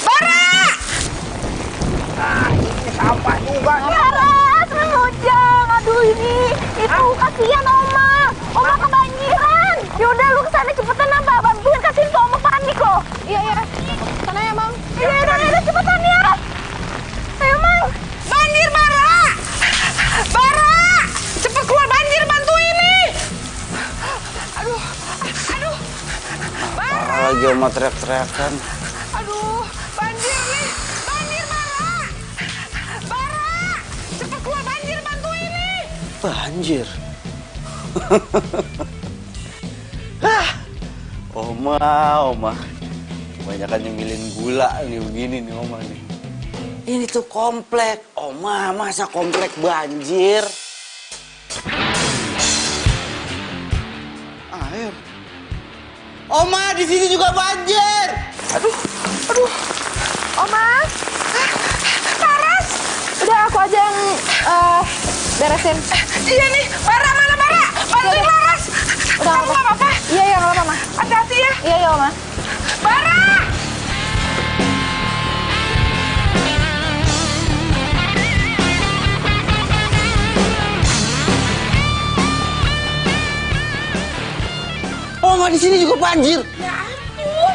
Bara! Ini sampah juga. Laras, hujan. Aduh ini, itu kasihan Oma kebanjiran. Yaudah lu kesana cepetan apa? Bantuin kasihin ke Oma, panik loh. Iya. Sana ya, Mang. Iya, cepetan ya. Ayo, Mang. Banjir, Bara! Cepet keluar banjir, bantuin nih! Aduh, Bara! Lagi Oma teriak-teriakan. Aduh, banjir nih! Banjir, Bara! Cepet keluar banjir, bantuin nih! Banjir. Oma. Kebanyakan nyemilin gula nih begini nih Oma nih. Ini tuh komplek. Oma, masa komplek banjir? Air. Oma, di sini juga banjir. Aduh. Oma. Laras. Udah aku aja yang beresin. Iya nih, Bara mana Bara? Bantuin Laras. Udah kamu nggak apa-apa? Iya, nggak apa-apa, Ma. Hati-hati ya. Iya, Oma. Bara! Oma, di sini juga banjir. Ya ampun.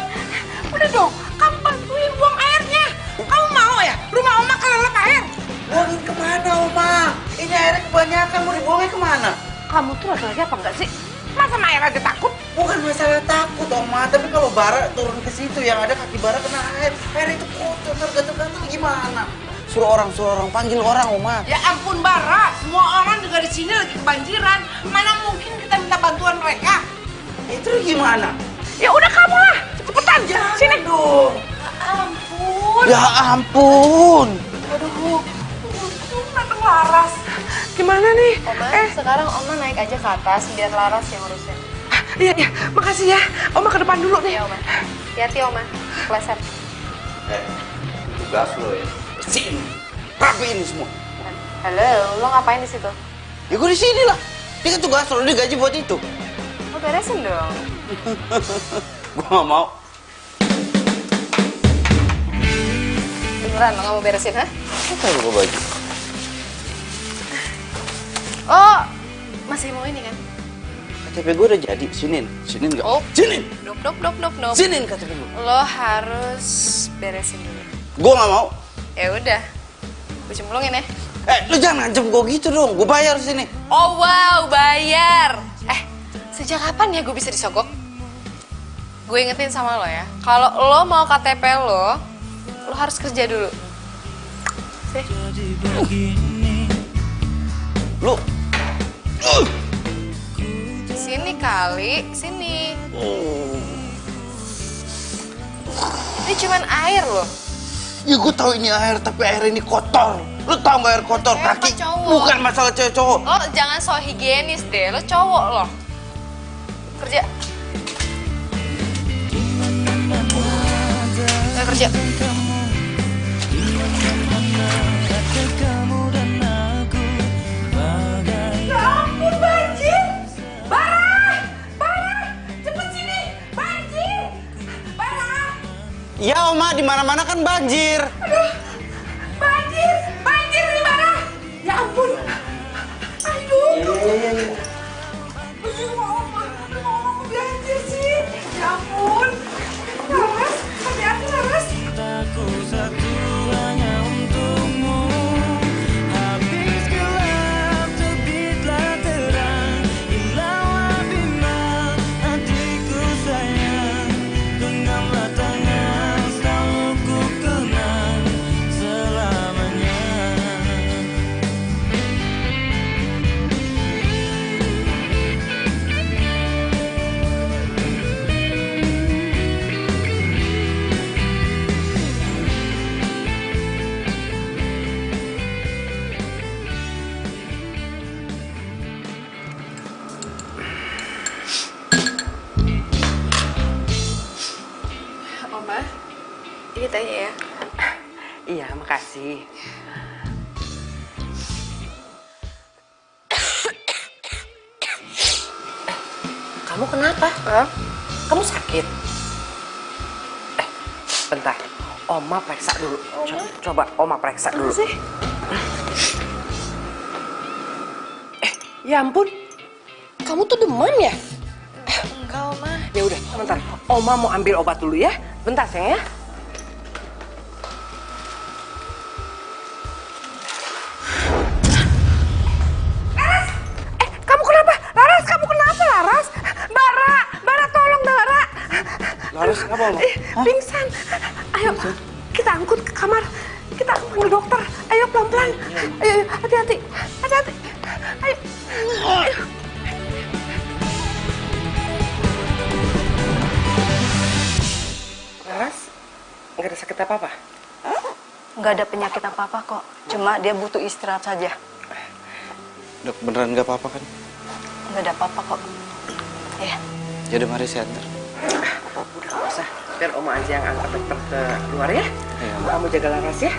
Udah dong, kamu bantuin buang airnya. Kamu mau ya rumah Oma kelelep air? Buangin kemana, Oma? Ini airnya kebanyakan, mau dibuangnya kemana? Kamu tuh laki-laki apa enggak sih? Masa Maya aja takut? Bukan masalah takut, Oma. Tapi kalau Bara turun ke situ, yang ada kaki Bara kena air. Air itu kotor, gatel-gatel gimana? Suruh orang, panggil orang, Oma. Ya ampun Bara, semua orang juga di sini lagi kebanjiran. Mana mungkin kita minta bantuan mereka? Itu gimana? Ya udah kamu lah, cepetan. Jangan sini dong. Ampun. Ya ampun. Aduh, untung datang Laras. Gimana nih? Oma, sekarang Oma naik aja ke atas biar Laras yang urusin. Iya, makasih ya. Oma ke depan dulu nih. Iya, Oma. Hati-hati, Oma. Keleset. Tugas lo ya. Bersihin, rapiin semua. Halo, lo ngapain di situ? Ya gue di sini lah. Dia kan tugas lo, dia gaji buat itu. Lo beresin dong. Gue gak mau. Beneran lo gak mau beresin, ha? Apa yang gue baju? Oh, masih mau ini kan? KTP gue udah jadi, sinin gak? Oh. Sinin! Nope. Sinin KTP gue. Lo harus beresin dulu. Gue gak mau. Ya udah, gue cemplungin ya. Lu jangan ngancem gue gitu dong, gue bayar sini. Oh wow, bayar. Sejak kapan ya gue bisa disogok? Gue ingetin sama lo ya, kalau lo mau KTP lo harus kerja dulu. Lu. Sini kali, sini. Ini cuman air loh. Ya gue tahu ini air, tapi air ini kotor. Lu tau gak air kotor? Kaki bukan masalah cewek cowok. Lo jangan so higienis deh, lo cowok lo. Kerja. Ayo kerja. Ya ampun, banjir! Bara! Cepet sini! Banjir! Bara! Iya, Oma, di mana-mana kan banjir. Aduh! Banjir nih, Bara! Ya ampun! Aduh! Iya. Aduh, Oma banjir sih! Ya ampun! Laras, hati-hati Laras! Aku satu hanya untukmu. Habis gelap terbitlah terang. Hilanglah bimbang hatiku sayang. Genggamlah tangan selalu ku kenang selamanya. Oma, ini tanya ya. Iya, makasih. Kamu kenapa? Kamu sakit? Bentar. Oma periksa dulu. Coba Oma periksa dulu. Sih? Ya ampun. Kamu tuh demam ya? Enggak, Oma. Ya udah, sebentar. Oma mau ambil obat dulu ya. Bentar, sayang ya. Kamu kenapa? Laras, kamu kenapa Laras? Bara, tolong Bara. Laras, kenapa, Oma? Pingsan. Ayo, kita angkut ke kamar. Kita panggil dokter. Ayo pelan-pelan. Ayo, hati-hati. Hati-hati. Ayo. Laras, nggak ada sakit apa-apa? Nggak ada penyakit apa-apa kok. Cuma dia butuh istirahat saja. Dok, beneran gak apa-apa kan? Nggak ada apa-apa kok. Ya. Yaudah, mari saya antar. biar Oma aja yang antar dokter ke luar ya. Iya, Kamu jaga Laras ya.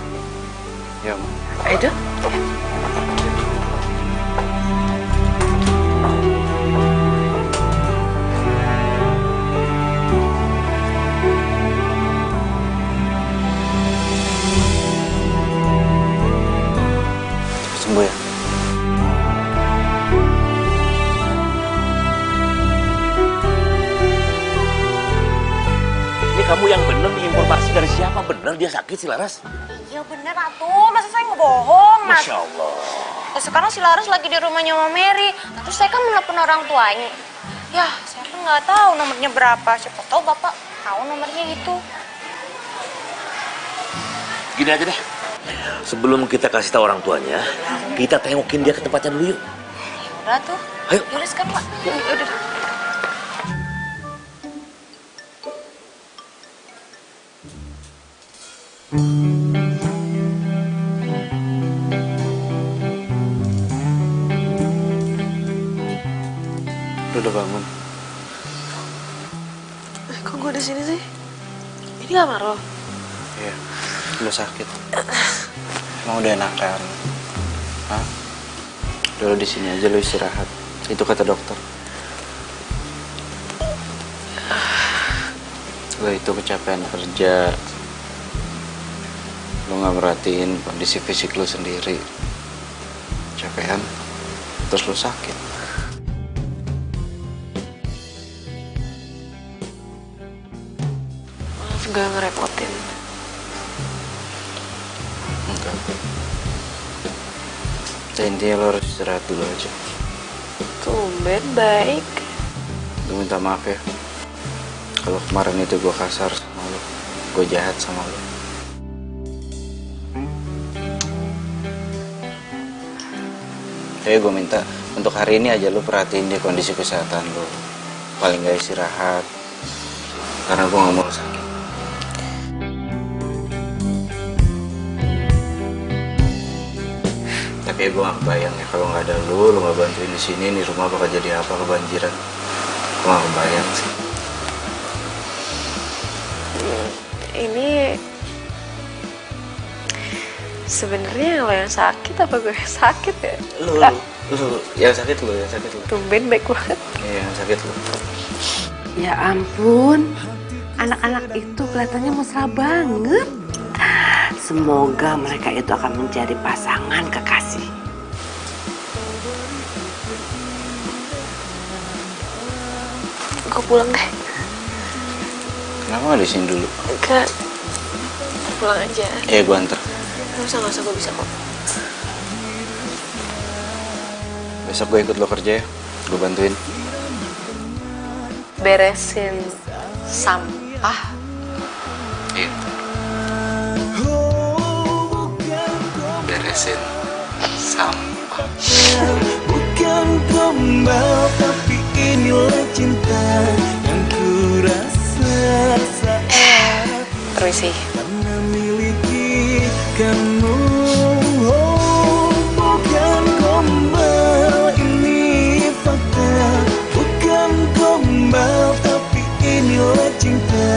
Ya, Ma. Ayo, Dok. Sembuh ya. Ini kamu yang bener nih, informasi dari siapa? Bener dia sakit si Laras? Iya bener atuh, masa saya ngebohong, Mas? Masya Allah. Ya, sekarang si Laras lagi di rumahnya Mama Mary. Terus saya kan menelepon orang tuanya. Ya, saya kan nggak tahu nomornya berapa. Siapa tahu Bapak tahu nomornya itu. Gini aja deh. Sebelum kita kasih tahu orang tuanya, kita tengokin dia ke tempatnya dulu yuk. Udah tuh. Ayo. Yaudah sekarang, Pak. Yaudah. Lu udah bangun? Kok gue di sini sih? Ini kamar lo? Iya. Lu sakit. Emang udah enakan? Hah? Udah lu di sini aja, lu istirahat. Itu kata dokter. Lu itu kecapean kerja. Lu nggak merhatiin kondisi fisik lu sendiri. Kecapean, terus lu sakit. Maaf gak ngerepotin. Enggak. Ya, intinya lo harus istirahat dulu aja. Tumben baik. Gue minta maaf ya. Kalau kemarin itu gue kasar sama lo. Gue jahat sama lo. Jadi gue minta untuk hari ini aja lo perhatiin deh kondisi kesehatan lo. Paling gak istirahat. Karena gue gak mau lo sakit. Tapi gue gak kebayang ya kalau nggak ada lu nggak bantuin di sini, nih rumah bakal jadi apa, kebanjiran. Gue gak kebayang sih. Ini sebenarnya lo yang sakit apa gue yang sakit ya? Lu yang sakit lu, yang sakit lu. Tumben baik banget. Iya, yang sakit lu. Ya ampun, anak-anak itu kelihatannya mesra banget. Semoga mereka itu akan menjadi pasangan kekasih. Gue pulang deh. Kenapa nggak di sini dulu? Enggak. Pulang aja. Iya, gue anter. Nggak usah, gue bisa kok. Besok gue ikut lo kerja ya. Gue bantuin. Beresin sampah. Iya. Beresin sampah. Bukan gombal tapi inilah cinta yang ku rasa saat Permisi. karena miliki kamu. Oh, bukan gombal ini fakta. Bukan gombal tapi inilah cinta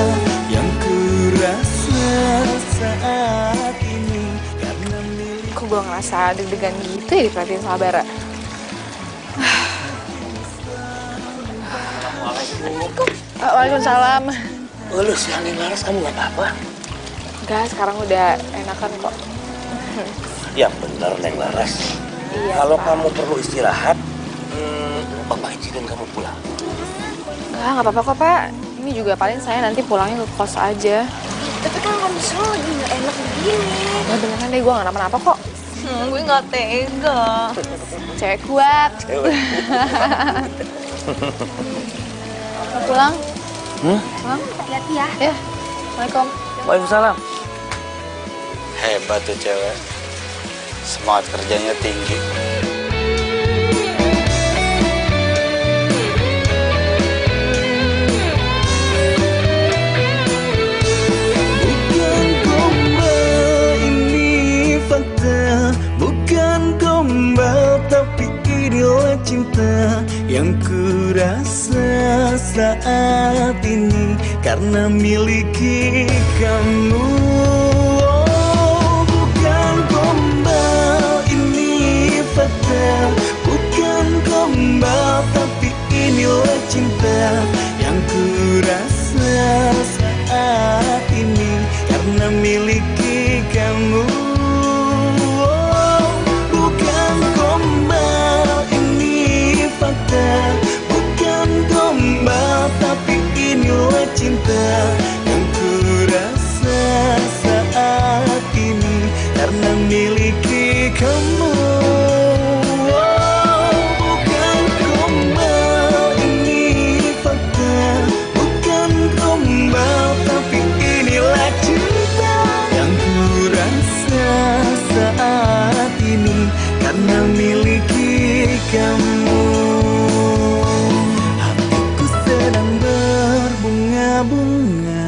yang ku rasa saat ini karena miliki. Kok gue ngerasa deg-degan gitu ya diperhatiin sama Bara? Waalaikumsalam. Oh, lu siangin Laras, kamu gak apa-apa? Enggak, sekarang udah enakan kok. Ya bener, Neng Laras. Iya, Kalau Pak. kamu perlu istirahat, Bapak izinin kamu pulang. Nggak apa-apa kok, Pak. Ini juga paling saya nanti pulangnya ke kos aja. Tapi kan kondisi lo lagi nggak enak begini. Ya beneran deh, gue nggak kenapa-napa kok. Gue nggak tega. Cewek kuat. Mau pulang? Pulang? Hati-hati ya. Ya. Assalamualaikum. Waalaikumsalam. Hebat tuh cewek. Semangat kerjanya tinggi. Bukan gombal ini fakta. Bukan gombal tapi inilah cinta yang ku rasa saat ini karena miliki kamu. Oh, bukan gombal ini fakta, bukan gombal tapi inilah cinta yang ku rasa saat ini karena miliki kamu. Oh, bukan gombal ini fakta, bukan gombal tapi inilah cinta yang ku rasa saat ini karena miliki kamu. Oh, bukan gombal ini fakta, bukan gombal tapi inilah cinta yang ku rasa saat ini karena miliki kamu. Hatiku sedang berbunga-bunga.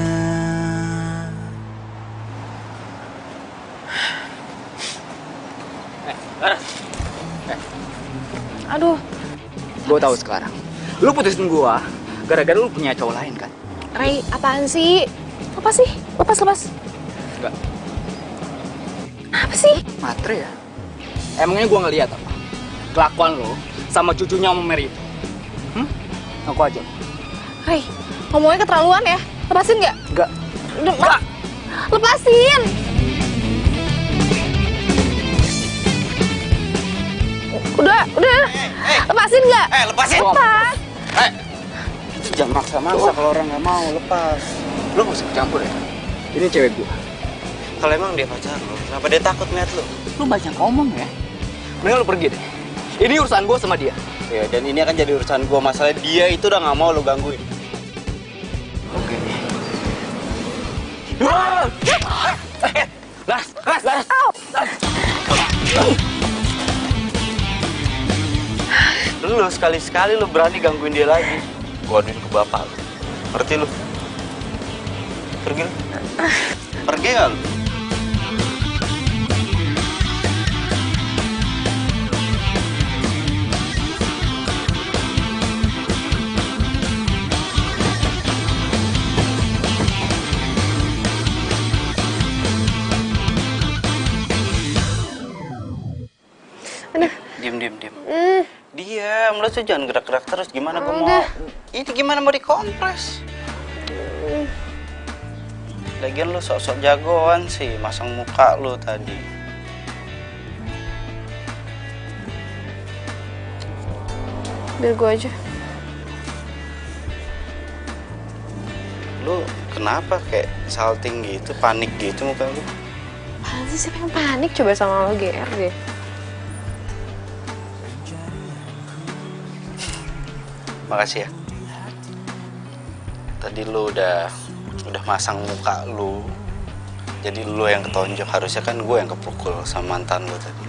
Aduh, Gue tahu sekarang. Lu putusin gua gara-gara lu punya cowok lain kan? Ray, apaan sih? Apa sih? Lepas. Enggak. Apa sih? Matre ya? Emangnya gua ngeliat apa? Kelakuan lo sama cucunya Om Mary itu. Aku aja. Ray, ngomongnya keterlaluan ya. Lepasin nggak? Enggak. Udah, lepasin! Udah. Lepasin nggak? Lepasin. Lepas. Itu jangan maksa-maksa kalau orang nggak mau lepas. Lu nggak usah campur ya. Ini cewek gua. Kalau emang dia pacar lo, kenapa dia takut ngeliat lo? Lu banyak ngomong ya. Mending lu pergi deh. Ini urusan gua sama dia. Ya, dan ini akan jadi urusan gua. Masalah dia itu udah nggak mau lo gangguin. Oke. Las. Lu sekali-sekali lu berani gangguin dia lagi, gua aduin ke bapak lu. Ngerti lu? Pergi lu. Pergi nggak lu? Diam. Diam, lu tuh jangan gerak-gerak terus. Gimana gua mau? Ini gimana mau dikompres? Lagian lu sok-sok jagoan sih, masang muka lu tadi. Biar gue aja. Lu kenapa kayak salting gitu, panik gitu muka lu? Apaan sih, siapa yang panik coba sama lo, GR deh. Makasih ya. Tadi lu udah masang muka lu. Jadi lu yang ketonjok, harusnya kan gue yang kepukul sama mantan lu tadi.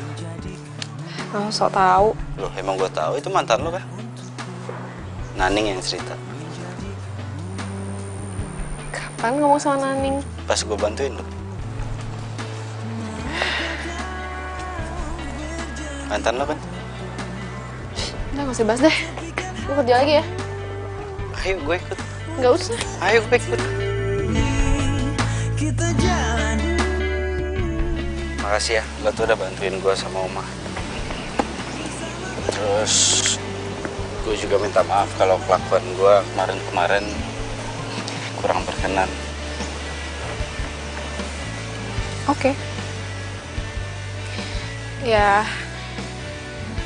Oh, sok tahu. Loh, emang gue tahu itu mantan lu kan? Naning yang cerita. Kapan ngomong sama Naning? Pas gue bantuin lu. Mantan lu kan? Udah, gak usah bahas deh. Gue kerja lagi ya. Ayo gue ikut. Gak usah. Ayo gue ikut. Makasih ya, lo tuh udah bantuin gue sama Oma. Terus gue juga minta maaf kalau kelakuan gue kemarin kurang berkenan. Oke. Ya,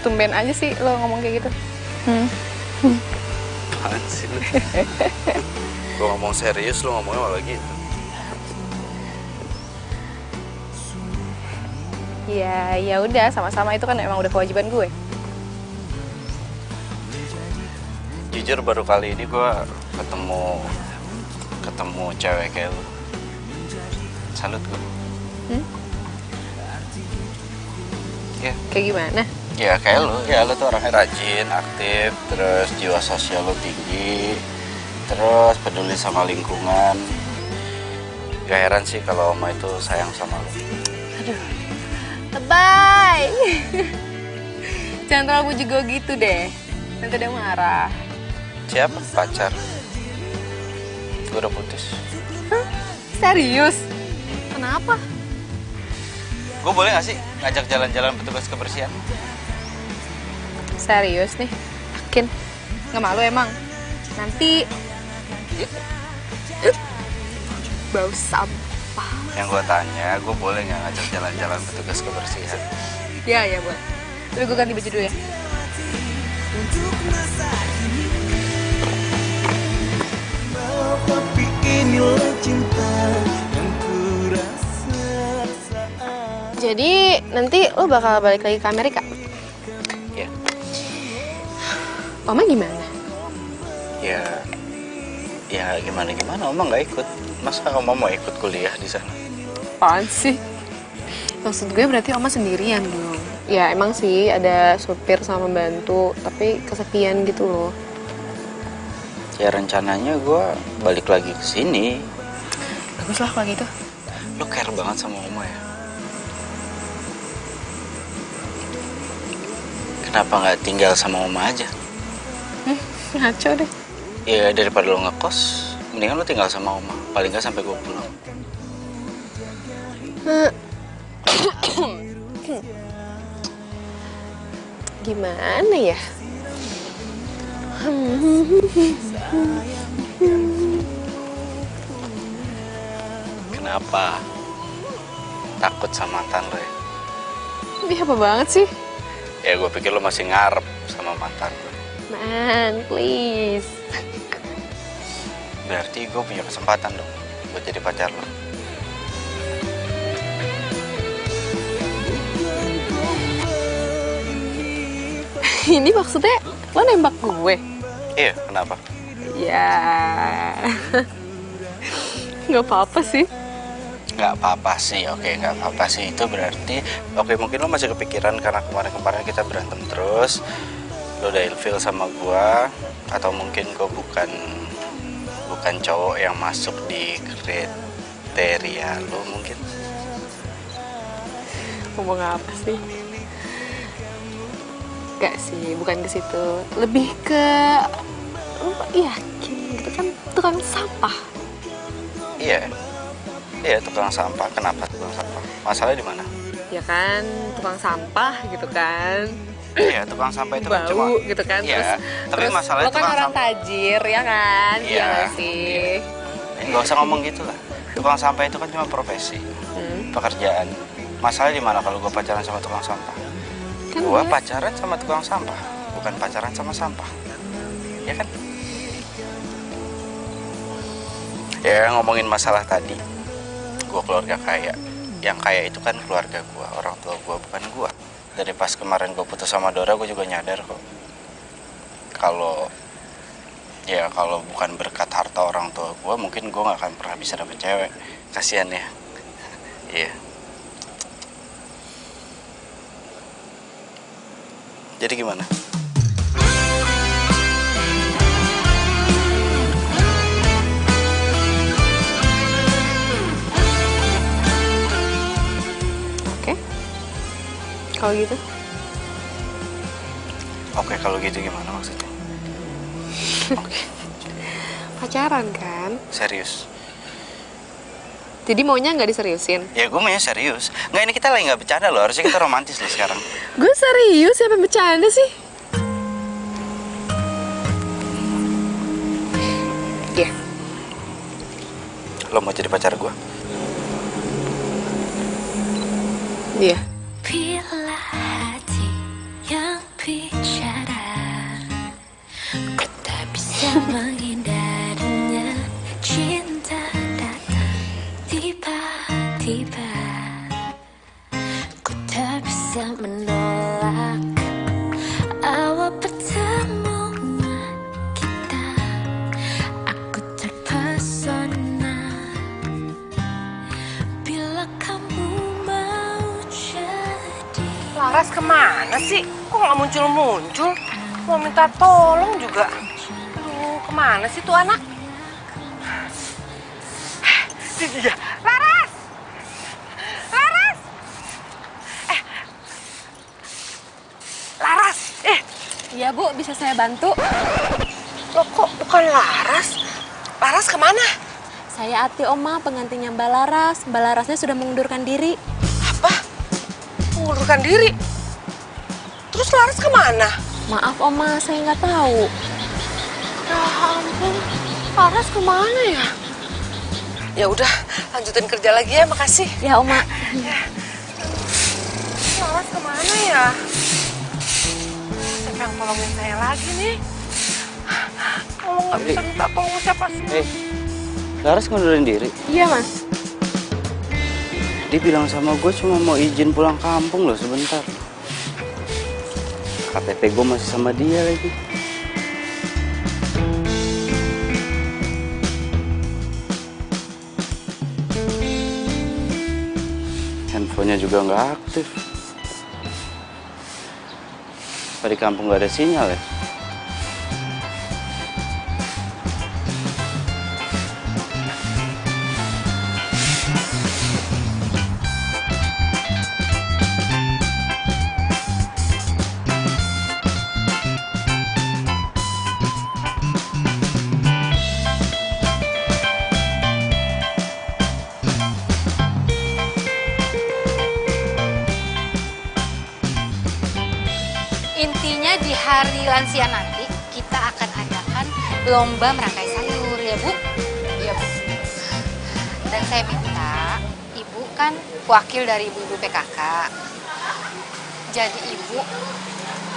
tumben aja sih lo ngomong kayak gitu. Apaan sih lu? Gue ngomong serius, lo ngomongnya malah gitu. Ya udah, sama-sama, itu kan emang udah kewajiban gue. Jujur baru kali ini gue ketemu cewek kayak lu. Salut gue. Ya. Kayak gimana? Ya kayak lu, ya lu tuh orangnya rajin, aktif, terus jiwa sosial lu tinggi, terus peduli sama lingkungan. Gak heran sih kalau Oma itu sayang sama lu. Aduh, lebay. Jangan terlalu puji gue gitu deh, nanti dia marah. Siapa? Pacar? Gue udah putus. Hah? Serius? Kenapa? Gue boleh gak sih ngajak jalan-jalan petugas kebersihan? Serius nih? Yakin? Nggak malu emang? Nanti bau sampah. Yang gue tanya, gue boleh gak ngajak jalan-jalan petugas kebersihan? Ya boleh. Tapi gue ganti baju dulu ya. Tapi inilah cinta yang ku rasa saat. Jadi nanti lo bakal balik lagi ke Amerika? Iya. Oma gimana? Ya gimana? Oma nggak ikut. Masa Oma mau ikut kuliah di sana? Apaan sih? Maksud gue berarti Oma sendirian dong. Ya emang sih ada supir sama pembantu, tapi kesepian gitu loh. Ya rencananya gue balik lagi ke sini. Bagus lah kalau gitu. Lo care banget sama Oma ya? Kenapa nggak tinggal sama Oma aja? Ngaco deh. Ya daripada lo ngekos, mendingan lo tinggal sama Oma. Paling nggak sampai gue pulang. Gimana ya? Kenapa? Takut sama mantan lo ya? Ini apa banget sih? Ya gue pikir lo masih ngarep sama mantan lo. Man, please. Berarti gue punya kesempatan dong buat jadi pacar lo. Ini maksudnya lo nembak gue? Iya, kenapa? Ya, nggak apa-apa sih. Nggak apa-apa sih, oke, nggak apa-apa sih. Itu berarti, oke, mungkin lo masih kepikiran karena kemarin-kemarin kita berantem terus. Lo udah ilfil sama gua, atau mungkin gua bukan cowok yang masuk di kriteria lo mungkin. Ngomong apa sih? Gak sih, bukan ke situ. Lebih ke lo yakin gitu kan tukang sampah. Iya, tukang sampah. Kenapa tukang sampah? Masalahnya di mana? Ya kan, tukang sampah gitu kan. Iya, tukang sampah itu kan cuma bau gitu kan. Iya, tapi terus masalahnya lo kan tukang orang sampah. tajir ya kan? Iya gak sih? Nggak usah ngomong gitu lah. Tukang sampah itu kan cuma profesi, pekerjaan. Masalahnya di mana kalau gue pacaran sama tukang sampah? Kan Gue pacaran sama tukang sampah, bukan pacaran sama sampah. Ya kan? Ya ngomongin masalah tadi, gue keluarga kaya. Yang kaya itu kan keluarga gue, orang tua gue, bukan gue. Dari pas kemarin gue putus sama Dora, gue juga nyadar kok. Kalau bukan berkat harta orang tua gue, mungkin gue gak akan pernah bisa dapet cewek. Kasian ya. Iya. Jadi gimana? Oke. Kalau gitu? Oke, kalau gitu gimana maksudnya? Pacaran kan? Serius? Jadi maunya nggak diseriusin? Ya gue maunya serius. Nggak, ini kita lagi nggak bercanda loh. Harusnya kita romantis loh sekarang. Gue serius, siapa yang bercanda sih? Iya. Lo mau jadi pacar gue? Iya. Bila hati yang bicara, ku tak bisa menghindarinya. Cinta datang tiba-tiba, ku tak bisa menolak awal pertemuan kita. Aku terpesona bila kamu mau jadi. Laras kemana sih? Kok nggak muncul-muncul? Mau minta tolong juga. Aduh, kemana sih tuh anak? Iya, Laras! Laras! Laras! Iya Bu, bisa saya bantu? Loh kok bukan Laras? Laras kemana? Saya Ati Oma, pengantinnya Mbak Laras. Mbak Larasnya sudah mengundurkan diri. Apa? Mengundurkan diri? Terus Laras kemana? Maaf Oma, saya nggak tahu. Ya ampun, Laras kemana ya? Ya udah, lanjutin kerja lagi ya, makasih. Ya Oma. Laras kemana ya? Siapa yang tolongin saya lagi nih? Kalau nggak bisa minta tolong siapa sih? Laras ngundurin diri. Iya Mas. Dia bilang sama gue cuma mau izin pulang kampung loh sebentar. KTP gue masih sama dia lagi. Handphonenya juga nggak aktif. Apa di kampung nggak ada sinyal ya? Intinya di hari lansia nanti kita akan adakan lomba merangkai sayur ya Bu? Iya Bu. Dan saya minta Ibu kan wakil dari ibu-ibu PKK. Jadi Ibu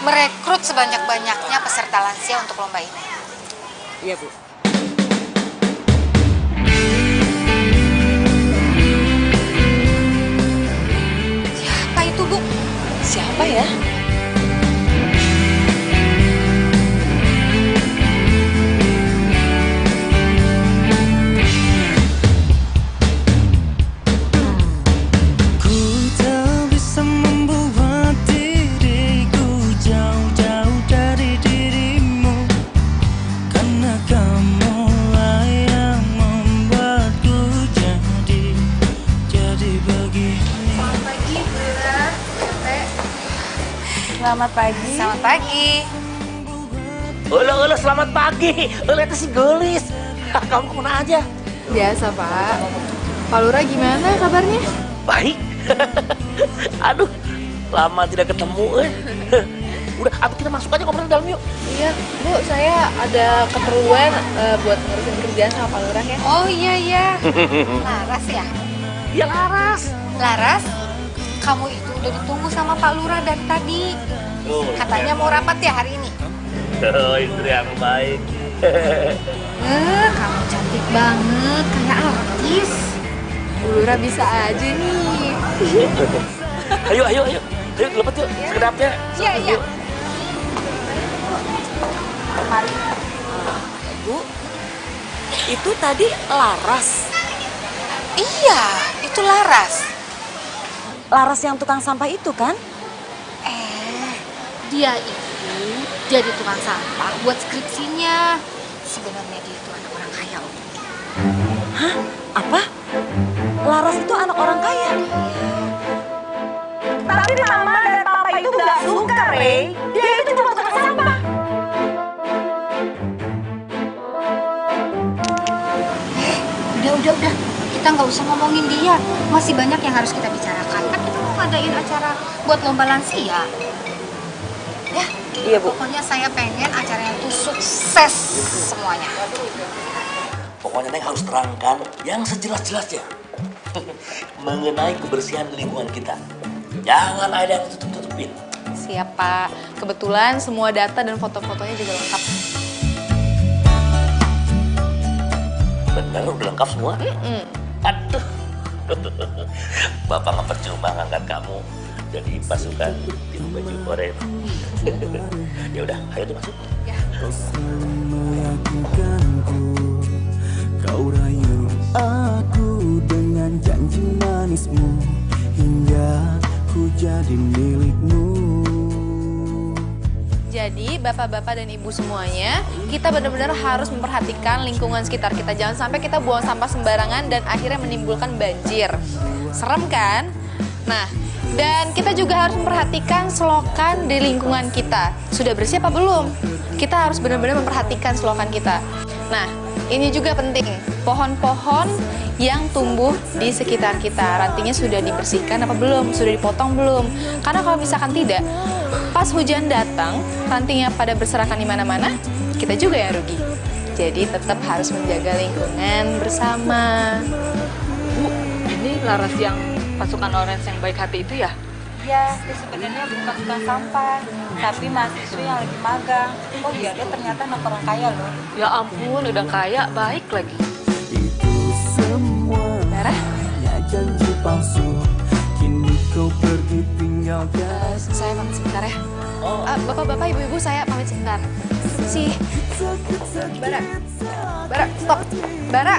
merekrut sebanyak-banyaknya peserta lansia untuk lomba ini. Iya Bu. Siapa itu Bu? Siapa ya? Selamat pagi. Selamat pagi. Olah, selamat pagi. Lihat si gelis. Kamu kemana aja? Biasa Pak. Pak Lurah gimana kabarnya? Baik. Aduh, lama tidak ketemu. Udah, apa kita masuk aja ngobrol dalam yuk. Iya, Bu, saya ada keperluan buat ngurusin kerjaan sama Pak Lurah ya. Oh iya. Laras ya? Iya Laras. Laras, kamu itu udah ditunggu sama Pak Lurah dari tadi. Katanya mau rapat ya hari ini. Oh, istri yang baik. Kamu cantik banget, kayak artis. Bu Lurah bisa aja nih. Ayo, lepet yuk, sekedapnya. Iya. Mari. Bu, itu tadi Laras. Iya, itu Laras. Laras yang tukang sampah itu kan? Dia itu jadi tukang sampah buat skripsinya. Sebenarnya dia itu anak orang kaya. Hah? Apa? Laras itu anak orang kaya? Tapi mama dan papa itu nggak suka, Rey. Dia itu cuma tukang sampah. Udah. Kita nggak usah ngomongin dia. Masih banyak yang harus kita bicarakan. Kan kita mau ngadain acara buat lomba lansia. Ya, iya Bu. Pokoknya saya pengen acaranya itu sukses semuanya. Pokoknya Neng harus terangkan yang sejelas-jelasnya mengenai kebersihan lingkungan kita. Jangan ada yang tutup-tutupin. Siap Pak. Kebetulan semua data dan foto-fotonya juga lengkap. Bener, udah lengkap semua? Aduh. Bapak nggak percuma ngangkat kamu jadi pasukan tim baju oren. Ya udah, ayo tuh masuk. Ya. Kau rayu aku dengan janji manismu hingga ku jadi milikmu. Jadi bapak-bapak dan ibu semuanya, kita benar-benar harus memperhatikan lingkungan sekitar kita. Jangan sampai kita buang sampah sembarangan dan akhirnya menimbulkan banjir. Serem kan? Nah, dan kita juga harus memperhatikan selokan di lingkungan kita. Sudah bersih apa belum? Kita harus benar-benar memperhatikan selokan kita. Nah, ini juga penting. Pohon-pohon yang tumbuh di sekitar kita, rantingnya sudah dibersihkan apa belum? Sudah dipotong belum? Karena kalau misalkan tidak, pas hujan datang, rantingnya pada berserakan di mana-mana, kita juga yang rugi. Jadi tetap harus menjaga lingkungan bersama. Bu, ini Laras yang pasukan orange yang baik hati itu ya? Ya, dia sebenarnya bukan tukang sampah, tapi mahasiswa yang lagi magang. Oh iya, dia ternyata anak orang kaya loh. Ya ampun, udah kaya, baik lagi. Darah? Hanya janji palsu, kini kau pergi tinggalkan. Saya pamit sebentar ya. Bapak-bapak, ibu-ibu, saya pamit sebentar. Si Bara, stop. Bara.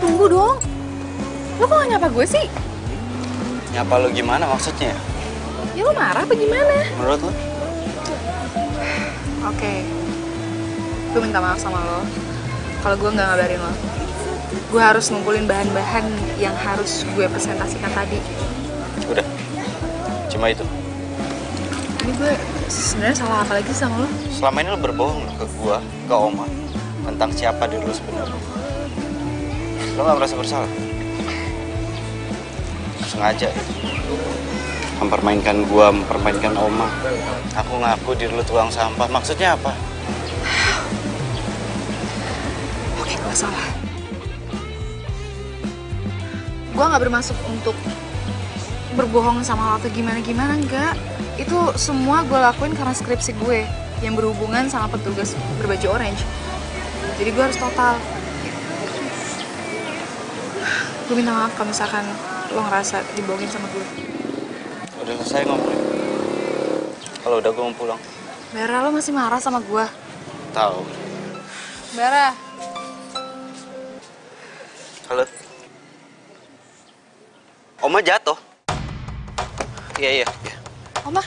Tunggu dong. Lo kok gak nyapa gue sih? Nyapa lo gimana maksudnya? Ya lo marah apa gimana? Menurut lo? Oke. Gue minta maaf sama lo kalau gue nggak ngabarin lo. Gue harus ngumpulin bahan-bahan yang harus gue presentasikan tadi. Udah. Cuma itu. Ini gue sebenarnya salah apa lagi sama lo? Selama ini lo berbohong ke gua, ke Oma, tentang siapa diri lo sebenarnya. Lo nggak merasa bersalah? Sengaja mempermainkan gua, mempermainkan Oma. Aku ngaku diri lo tukang sampah. Maksudnya apa? Oke, gue salah. Gue nggak bermaksud untuk berbohong sama lo atau gimana-gimana, enggak. Itu semua gue lakuin karena skripsi gue yang berhubungan sama petugas berbaju orange. Jadi gue harus total. Gue minta maaf kalau misalkan lo ngerasa dibohongin sama gue. Udah selesai ngomongnya. Kalau udah gue mau pulang. Bara, lo masih marah sama gue? Tahu. Bara. Halo. Oma jatuh. Iya. Oma,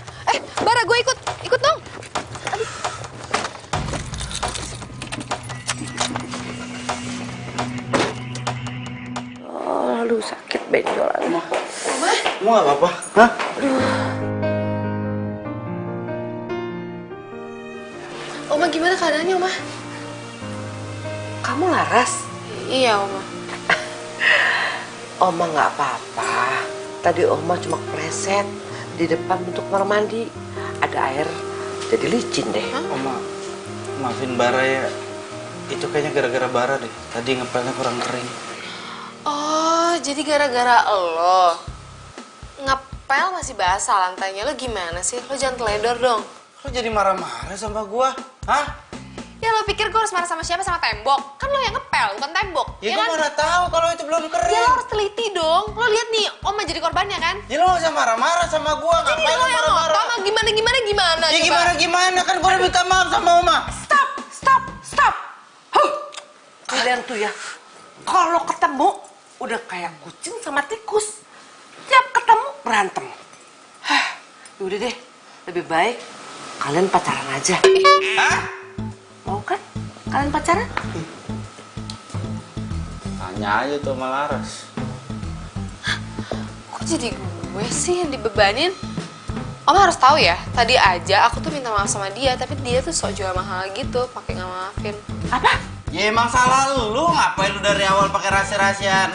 Bara, gue ikut dong. Aduh. Aduh, sakit benjolan. Oma? Oma gak apa-apa? Hah? Oma, gimana keadaannya, Oma? Kamu Laras? Iya, Oma. Oma nggak apa-apa. Tadi Oma cuma kepleset di depan untuk kamar mandi. Ada air, jadi licin deh. Oma, maafin Bara ya. Itu kayaknya gara-gara Bara deh. Tadi ngepelnya kurang kering. Oh, jadi gara-gara lo ngepel masih basah lantainya. Lo gimana sih? Lo jangan teledor dong. Lo jadi marah-marah sama gua? Hah? Ya lo pikir gue harus marah sama siapa? Sama tembok? Kan lo yang ngepel, bukan tembok. Ya, kan? gue mana tahu kalau itu belum kering. Ya lo harus teliti dong. Lo lihat nih, Oma jadi korbannya kan? Ya lo gak usah marah-marah sama gua. Jadi Ngapain lo yang marah-marah? ngotong, gimana? Ya gimana? Kan gue udah minta maaf sama Oma. Stop. Kalian tuh ya, kalau ketemu udah kayak kucing sama tikus. Tiap ketemu berantem. Udah deh, lebih baik kalian pacaran aja. Hah? Mau kan? Kalian pacaran? Tanya aja tuh sama Laras. Kok jadi gue sih yang dibebanin? Oma harus tahu ya, tadi aja aku tuh minta maaf sama dia, tapi dia tuh sok jual mahal gitu, pakai nggak maafin. Apa? Ya emang salah lu. Ngapain lu dari awal pakai rahasia-rahasiaan?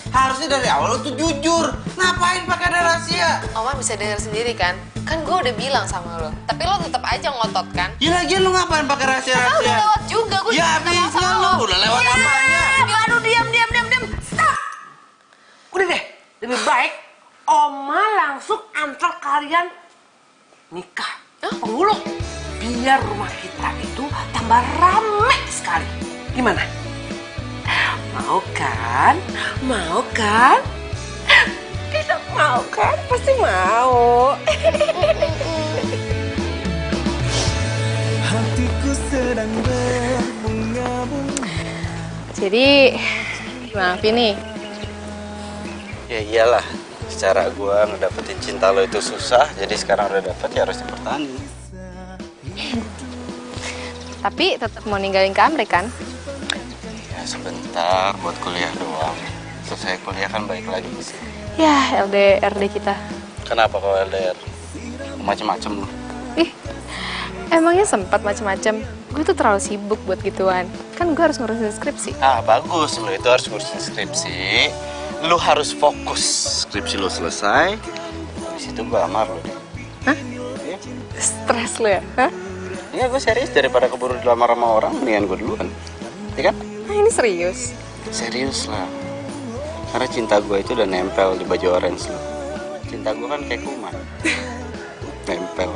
Harusnya dari awal lu tuh jujur. Ngapain pakai ada rahasia? Oma bisa dengar sendiri kan? Kan gue udah bilang sama lo, tapi lo tetap aja ngotot kan? Ya lagian lu ngapain pakai rahasia-rahasiaan? Udah lewat juga, gue ya habisnya lu udah lewat apanya? Aduh, diam. Stop. Udah deh, lebih baik Oma langsung antar kalian nikah. Penghulu. Biar rumah kita itu tambah rame sekali. Gimana? Mau kan? Tidak mau kan? Pasti mau. Hatiku sedang berbunga-bunga. Jadi, gimana Vini? Ya iyalah. Secara gua ngedapetin cinta lo itu susah, jadi sekarang udah dapet ya harus dipertahankan. Tapi tetap mau ninggalin ke Amerika kan? Ya sebentar buat kuliah doang. Selesai kuliah kan balik lagi ke sini. Ya, LDR deh kita. Kenapa kalau LDR? Macem-macem lo. Ih, emangnya sempat macem-macem? gue tuh terlalu sibuk buat gituan. Kan gue harus ngurusin skripsi. Ah, bagus. Lo itu harus ngurusin skripsi. Lo harus fokus. Skripsi lo selesai. Habis itu gue lamar lo. Hah? Stres lo ya? Hah? Iya, gue serius. Daripada keburu dilamar sama orang, mendingan gue duluan. Ya kan? Nah, ini serius? Serius lah. Karena cinta gue itu udah nempel di baju orange lo. Cinta gue kan kayak kuman. Nempel.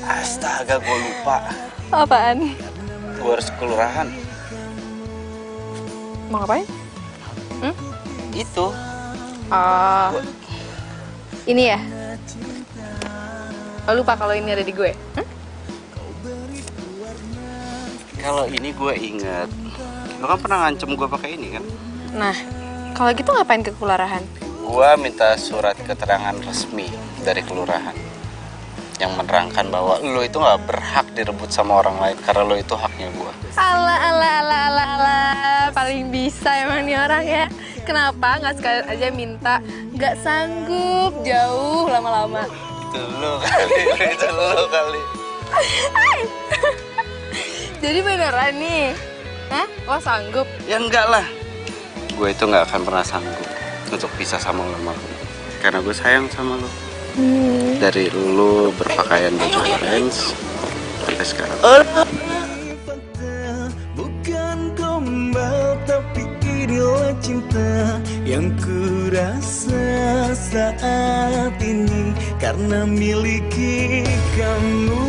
Astaga, gue lupa. Apaan? Gue harus ke kelurahan. Mau ngapain? Itu. Oh. Ini ya? Lo lupa kalau ini ada di gue? Kalau ini gue inget. Lo kan pernah ngancem gue pakai ini kan? Nah, kalau gitu ngapain ke kelurahan? Gue minta surat keterangan resmi dari kelurahan yang menerangkan bahwa lo itu nggak berhak direbut sama orang lain karena lo itu haknya gue. Alah, paling bisa emang nih orang ya. Kenapa nggak sekalian aja minta nggak sanggup jauh lama-lama? Itu lo kali. Jadi beneran nih? Hah? Lo sanggup? Ya enggak lah. Gue itu nggak akan pernah sanggup untuk pisah sama lo, karena gue sayang sama lo. Dari lo berpakaian baju orange sampai sekarang. Bukan gombal tapi inilah cinta yang kurasa saat ini karena miliki kamu.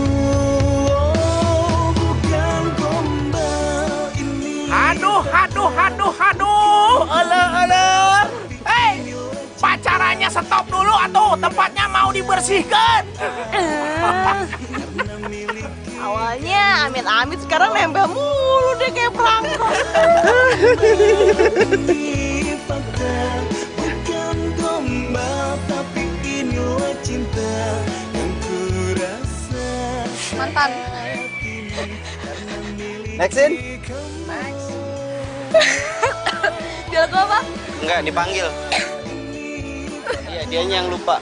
Oh, bukan gombal ini. Aduh. Hei, pacarannya stop dulu atuh, tempatnya mau dibersihkan. Awalnya amit-amit, sekarang nempel mulu deh kayak perangkap. Bukan gombal tapi inilah cinta yang kurasa. Mantan. Nextin? Dia tuh apa? Enggak, dipanggil. Iya, dianya yang lupa.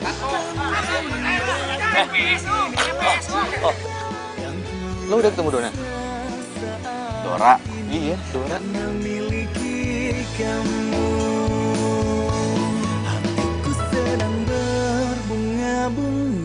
Lo udah ketemu Dona? Dora? Iya, Dora. Memiliki kamu, hatiku sedang berbunga-bunga.